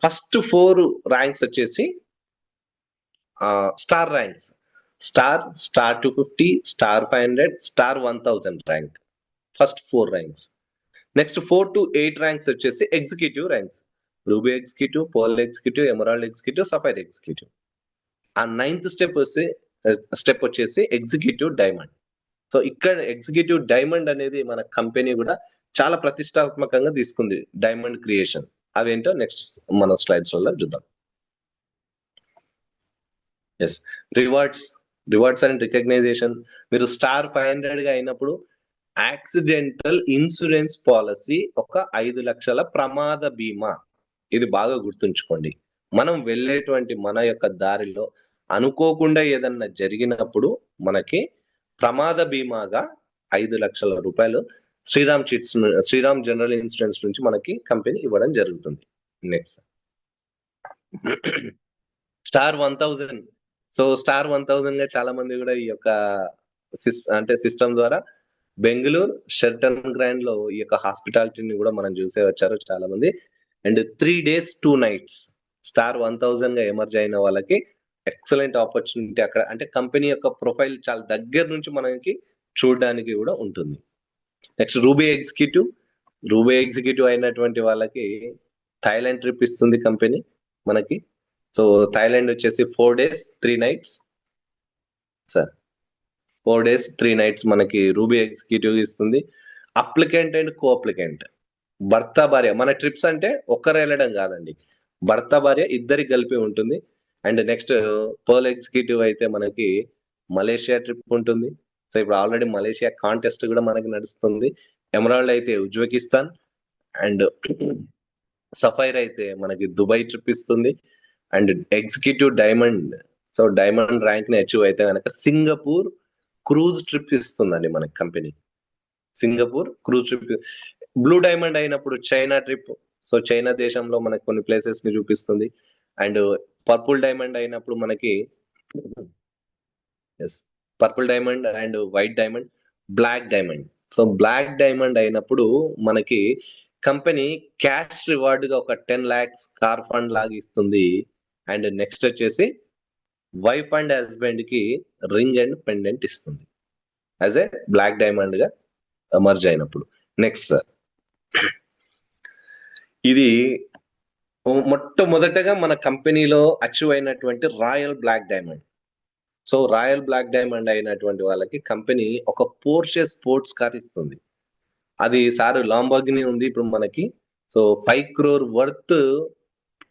[SPEAKER 1] ఫస్ట్ 4 ర్యాంక్స్ వచ్చేసి star ranks. Star 250, star 500, star 1000 rank. First 4 ranks. Next 4 to 8 ranks వచ్చేసి executive ranks. Ruby executive, pearl executive, emerald executive, sapphire executive. ఆ 9th స్టెప్ వచ్చేసి ఎగ్జిక్యూటివ్ డైమండ్. సో ఇక్కడ executive diamond అనేది మన company కూడా చాలా ప్రతిష్టాత్మకంగా తీసుకుంది, డైమండ్ క్రియేషన్. అవేంటో నెక్స్ట్ మన స్లైడ్స్ వల్ల చూద్దాం. Yes, rewards and recognition. మీరు స్టార్ 500 గా అయినప్పుడు యాక్సిడెంటల్ ఇన్సూరెన్స్ పాలసీ, ఒక 5 లక్షల ప్రమాద బీమా. ఇది బాగా గుర్తుంచుకోండి. మనం వెళ్ళేటువంటి మన యొక్క దారిలో అనుకోకుండా ఏదన్నా జరిగినప్పుడు మనకి ప్రమాద బీమాగా 5 లక్షల రూపాయలు శ్రీరామ్ జనరల్ ఇన్సూరెన్స్ నుంచి మనకి కంపెనీ ఇవ్వడం జరుగుతుంది. Next star 1000. సో స్టార్ 1000 గా చాలా మంది కూడా ఈ యొక్క సిస్టమ్ ద్వారా బెంగళూరు షెర్టన్ గ్రాండ్ లో ఈ యొక్క హాస్పిటాలిటీని కూడా మనం చూసే వచ్చారు చాలా మంది. అండ్ 3 days 2 nights స్టార్ 1000 గా ఎమర్జ్ అయిన వాళ్ళకి ఎక్సలెంట్ ఆపర్చునిటీ అక్కడ. అంటే కంపెనీ యొక్క ప్రొఫైల్ చాలా దగ్గర నుంచి మనకి చూడడానికి కూడా ఉంటుంది. నెక్స్ట్ రూబీ ఎగ్జిక్యూటివ్ అయినటువంటి వాళ్ళకి థాయిలాండ్ ట్రిప్ ఇస్తుంది కంపెనీ మనకి. సో థాయిలాండ్ వచ్చేసి 4 days 3 nights sir. 4 days 3 nights మనకి రూబీ ఎగ్జిక్యూటివ్ ఇస్తుంది. అప్లికెంట్ అండ్ కో అప్లికెంట్, భర్త భార్య. మన ట్రిప్స్ అంటే ఒక్కరు వెళ్ళడం కాదండి, భర్త భార్య ఇద్దరికి కలిపి ఉంటుంది. అండ్ నెక్స్ట్ పర్ల్ ఎగ్జిక్యూటివ్ అయితే మనకి మలేషియా ట్రిప్ ఉంటుంది. సో ఇప్పుడు ఆల్రెడీ మలేషియా కాంటెస్ట్ కూడా మనకి నడుస్తుంది. ఎమరాల్డ్ అయితే ఉజ్బెకిస్తాన్, అండ్ సఫైర్ అయితే మనకి దుబాయ్ ట్రిప్ ఇస్తుంది. And executive diamond, so diamond rank ని అచీవ్ అయితే కనుక సింగపూర్ క్రూజ్ ట్రిప్ ఇస్తుందండి మనకి company. Singapore cruise trip. Blue diamond అయినప్పుడు చైనా ట్రిప్, సో చైనా దేశంలో మనకి కొన్ని ప్లేసెస్ ని చూపిస్తుంది. అండ్ పర్పుల్ డైమండ్ అయినప్పుడు మనకి purple diamond and white diamond, black diamond. So black diamond అయినప్పుడు మనకి కంపెనీ క్యాష్ రివార్డ్ గా ఒక 10 lakhs కార్ ఫండ్ లాగా ఇస్తుంది. అండ్ నెక్స్ట్ వచ్చేసి వైఫ్ అండ్ హస్బెండ్ కి రింగ్ అండ్ పెండెంట్ ఇస్తుంది యాజ్ ఏ బ్లాక్ డైమండ్ గా ఎమర్జ్ అయినప్పుడు. నెక్స్ట్ సార్, ఇది మొట్టమొదటగా మన కంపెనీలో అచీవ్ అయినటువంటి royal black diamond. So royal black diamond అయినటువంటి వాళ్ళకి కంపెనీ ఒక పోర్షే స్పోర్ట్స్ కార్ ఇస్తుంది. అది సార్ లాంబోర్గిని ఉంది ఇప్పుడు మనకి. So 5 crore worth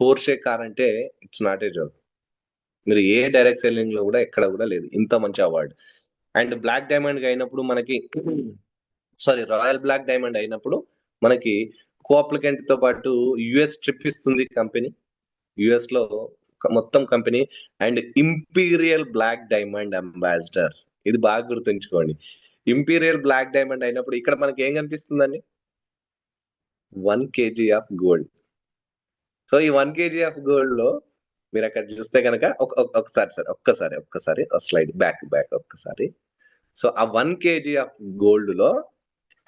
[SPEAKER 1] Porsche car అంటే ఇట్స్ నాట్ ఏ జోక్. మీరు ఏ డైరెక్ట్ సెల్లింగ్ లో కూడా ఎక్కడ కూడా లేదు ఇంత మంచి అవార్డు. అండ్ బ్లాక్ డైమండ్ అయినప్పుడు మనకి రాయల్ బ్లాక్ డైమండ్ అయినప్పుడు మనకి కోఅప్లికెంట్ తో పాటు యుఎస్ ట్రిప్ ఇస్తుంది కంపెనీ. యుఎస్ లో మొత్తం company and imperial black diamond ambassador. ఇది బాగా గుర్తుంచుకోండి. ఇంపీరియల్ బ్లాక్ డైమండ్ అయినప్పుడు ఇక్కడ మనకి ఏం కనిపిస్తుందండి? 1 kg ఆఫ్ గోల్డ్. సో ఈ 1 kg ఆఫ్ గోల్డ్ లో మీరు అక్కడ చూస్తే కనుక ఒక్కసారి స్లైడ్ బ్యాక్ ఒక్కసారి. సో ఆ 1 kg ఆఫ్ గోల్డ్ లో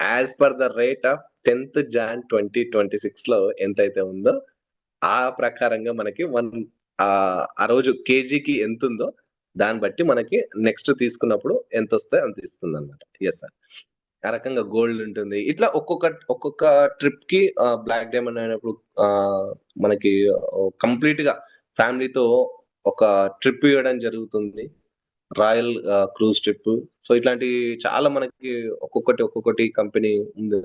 [SPEAKER 1] as per the rate of 10th Jan 2026 లో ఎంతైతే ఉందో ఆ ప్రకారంగా మనకి ఆ రోజు కేజీకి ఎంత ఉందో దాన్ని బట్టి మనకి నెక్స్ట్ తీసుకున్నప్పుడు ఎంత వస్తే అంత ఇస్తుంది అనమాట. ఎస్ సార్, ఆ రకంగా గోల్డ్ ఉంటుంది. ఇట్లా ఒక్కొక్క ట్రిప్ కి బ్లాక్ డైమండ్ అయినప్పుడు మనకి కంప్లీట్ గా ఫ్యామిలీతో ఒక ట్రిప్ ఇవ్వడం జరుగుతుంది, రాయల్ క్రూజ్ ట్రిప్. సో ఇట్లాంటి చాలా మనకి ఒక్కొక్కటి కంపెనీ ఉంది.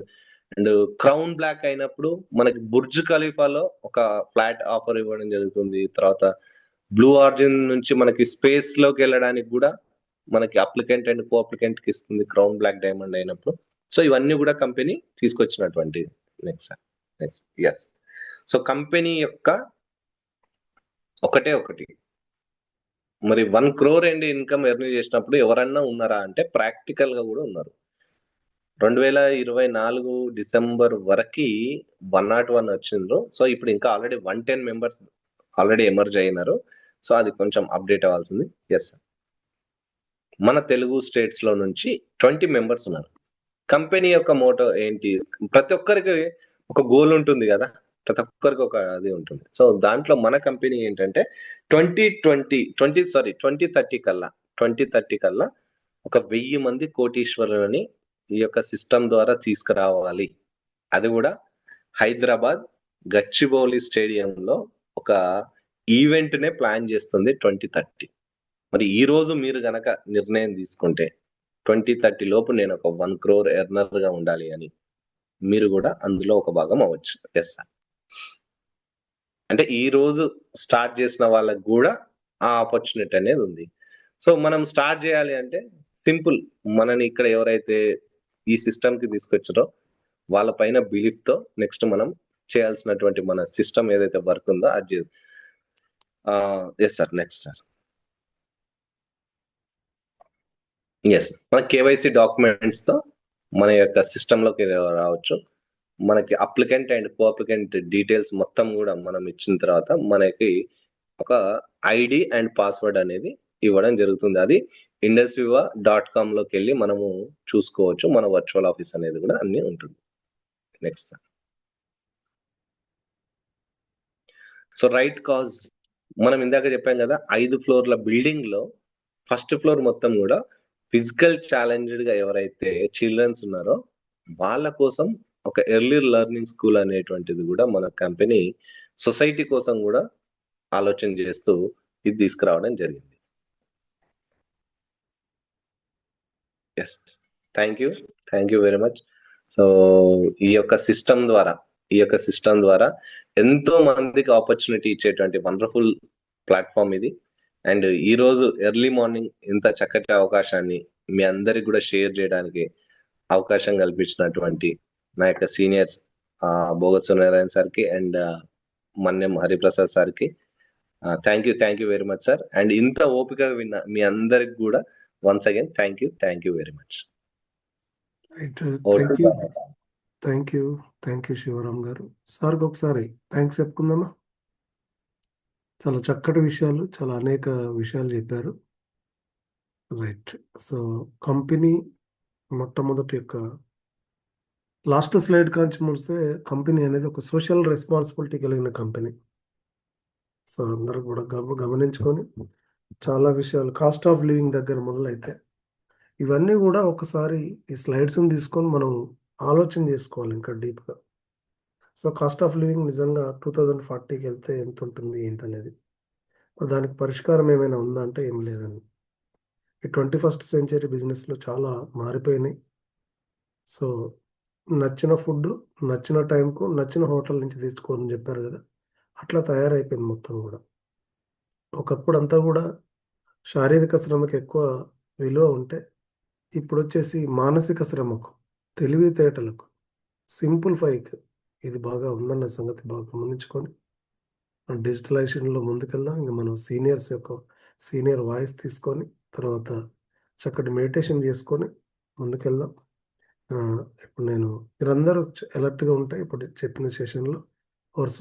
[SPEAKER 1] అండ్ క్రౌన్ బ్లాక్ అయినప్పుడు మనకి బుర్జ్ ఖలీఫాలో ఒక ఫ్లాట్ ఆఫర్ ఇవ్వడం జరుగుతుంది. తర్వాత బ్లూ ఆరిజిన్ నుంచి మనకి స్పేస్ లోకి వెళ్ళడానికి కూడా మనకి అప్లికెంట్ అండ్ కో అప్లికెంట్ కి ఇస్తుంది క్రౌన్ బ్లాక్ డైమండ్ అయినప్పుడు. సో ఇవన్నీ కూడా కంపెనీ తీసుకొచ్చినటువంటి నెక్స్ట్ ఎస్. సో కంపెనీ యొక్క ఒకటి మరి 1 crore అండి ఇన్కమ్ ఎర్న్ చేసినప్పుడు ఎవరన్నా ఉన్నారా అంటే ప్రాక్టికల్ గా కూడా ఉన్నారు. 2024 డిసెంబర్ వరకు 101 వచ్చిండ్రు. సో ఇప్పుడు ఇంకా ఆల్రెడీ 110 మెంబర్స్ ఆల్రెడీ ఎమర్జ్ అయినారు. సో అది కొంచెం అప్డేట్ అవ్వాల్సింది. ఎస్ సార్, మన తెలుగు స్టేట్స్ లో నుంచి 20 మెంబర్స్ ఉన్నారు. కంపెనీ యొక్క మోటో ఏంటి? ప్రతి ఒక్కరికి ఒక గోల్ ఉంటుంది కదా, ప్రతి ఒక్కరికి ఒక అది ఉంటుంది. సో దాంట్లో మన కంపెనీ ఏంటంటే 2030 కల్లా ఒక 1000 మంది కోటీశ్వరులని ఈ యొక్క సిస్టమ్ ద్వారా తీసుకురావాలి. అది కూడా హైదరాబాద్ గచ్చిబౌలి స్టేడియంలో ఒక ఈవెంట్ నే ప్లాన్ చేస్తుంది 2030. మరి ఈ రోజు మీరు గనక నిర్ణయం తీసుకుంటే 2030 లోపు నేను ఒక 1 crore ఎర్నర్ గా ఉండాలి అని, మీరు కూడా అందులో ఒక భాగం అవ్వచ్చు. ఎస్ సార్, అంటే ఈ రోజు స్టార్ట్ చేసిన వాళ్ళకి కూడా ఆ ఆపర్చునిటీ అనేది ఉంది. సో మనం స్టార్ట్ చేయాలి అంటే సింపుల్, మనని ఇక్కడ ఎవరైతే ఈ సిస్టమ్ కి తీసుకొచ్చారో వాళ్ళ పైన బిలీఫ్ తో నెక్స్ట్ మనం చేయాల్సినటువంటి మన సిస్టమ్ ఏదైతే వర్క్ ఉందో అది yes sir. Next sir, yes మన కేవైసీ డాక్యుమెంట్స్ తో మన యొక్క సిస్టమ్ లోకి రావచ్చు. మనకి applicant and co applicant details మొత్తం కూడా మనం ఇచ్చిన తర్వాత మనకి ఒక ఐడి అండ్ పాస్వర్డ్ అనేది ఇవ్వడం జరుగుతుంది. అది indusviva.com లోకి వెళ్ళి మనము చూసుకోవచ్చు. మన వర్చువల్ ఆఫీస్ అనేది కూడా అన్ని ఉంటుంది. Next sir, so right cause మనం ఇందాక చెప్పాం కదా, 5 ఫ్లోర్ల బిల్డింగ్ లో ఫస్ట్ ఫ్లోర్ మొత్తం కూడా ఫిజికల్ ఛాలెంజ్డ్ గా ఎవరైతే చిల్డ్రన్స్ ఉన్నారో వాళ్ళ కోసం ఒక ఎర్లీ లెర్నింగ్ స్కూల్ అనేటువంటిది కూడా మన కంపెనీ సొసైటీ కోసం కూడా ఆలోచన చేస్తూ ఇది తీసుకురావడం జరిగింది. Yes, thank you very much. So ఈ యొక్క సిస్టమ్ ద్వారా ఎంతో మందికి ఆపర్చునిటీ ఇచ్చేటువంటి వండర్ఫుల్ ప్లాట్ఫామ్ ఇది. అండ్ ఈ రోజు ఎర్లీ మార్నింగ్ ఇంత చక్కటి అవకాశాన్ని మీ అందరికి కూడా షేర్ చేయడానికి అవకాశం కల్పించినటువంటి నా యొక్క సీనియర్స్ బోగత్ సూర్యనారాయణ సార్కి అండ్ మన్యం హరిప్రసాద్ సార్కి thank you very much sir. And ఇంత ఓపికగా విన్న మీ అందరికి కూడా once again thank you very much.
[SPEAKER 2] Thank you Shivaram గారు. సార్కి ఒకసారి థ్యాంక్స్ చెప్పుకుందామా? చాలా చక్కటి విషయాలు, చాలా అనేక విషయాలు చెప్పారు. రైట్. సో కంపెనీ మొట్టమొదటి యొక్క లాస్ట్ స్లైడ్ కాంచి చూస్తే కంపెనీ అనేది ఒక సోషల్ రెస్పాన్సిబిలిటీ కలిగిన కంపెనీ. సో అందరూ కూడా గమనించుకొని చాలా విషయాలు కాస్ట్ ఆఫ్ లివింగ్ దగ్గర మొదలైతే ఇవన్నీ కూడా ఒకసారి ఈ స్లైడ్స్ని తీసుకొని మనం ఆలోచన చేసుకోవాలి ఇంకా డీప్గా. సో కాస్ట్ ఆఫ్ లివింగ్ నిజంగా 2040కి వెళ్తే ఎంత ఉంటుంది ఏంటనేది, మరి దానికి పరిష్కారం ఏమైనా ఉందా అంటే ఏం లేదండి. ఈ 21st సెంచరీ బిజినెస్లో చాలా మారిపోయినాయి. సో నచ్చిన ఫుడ్ నచ్చిన టైంకు నచ్చిన హోటల్ నుంచి తీసుకోవాలని చెప్పారు కదా, అట్లా తయారైపోయింది మొత్తం కూడా. ఒకప్పుడు అంతా కూడా శారీరక శ్రమకి ఎక్కువ విలువ ఉంటే, ఇప్పుడు వచ్చేసి మానసిక శ్రమకు, తెలివితేటలకు, సింప్లిఫైకి ఇది బాగా ఉందన్న సంగతి బాగా గమనించుకొని డిజిటలైజేషన్లో ముందుకెళ్దాం. ఇంక మనం సీనియర్స్ యొక్క సీనియర్ వాయిస్ తీసుకొని తర్వాత చక్కటి మెడిటేషన్ చేసుకొని ముందుకెళ్దాం. ఇప్పుడు మీరందరూ అలర్ట్గా ఉంటే ఇప్పుడు చెప్పిన సెషన్లో సూపర్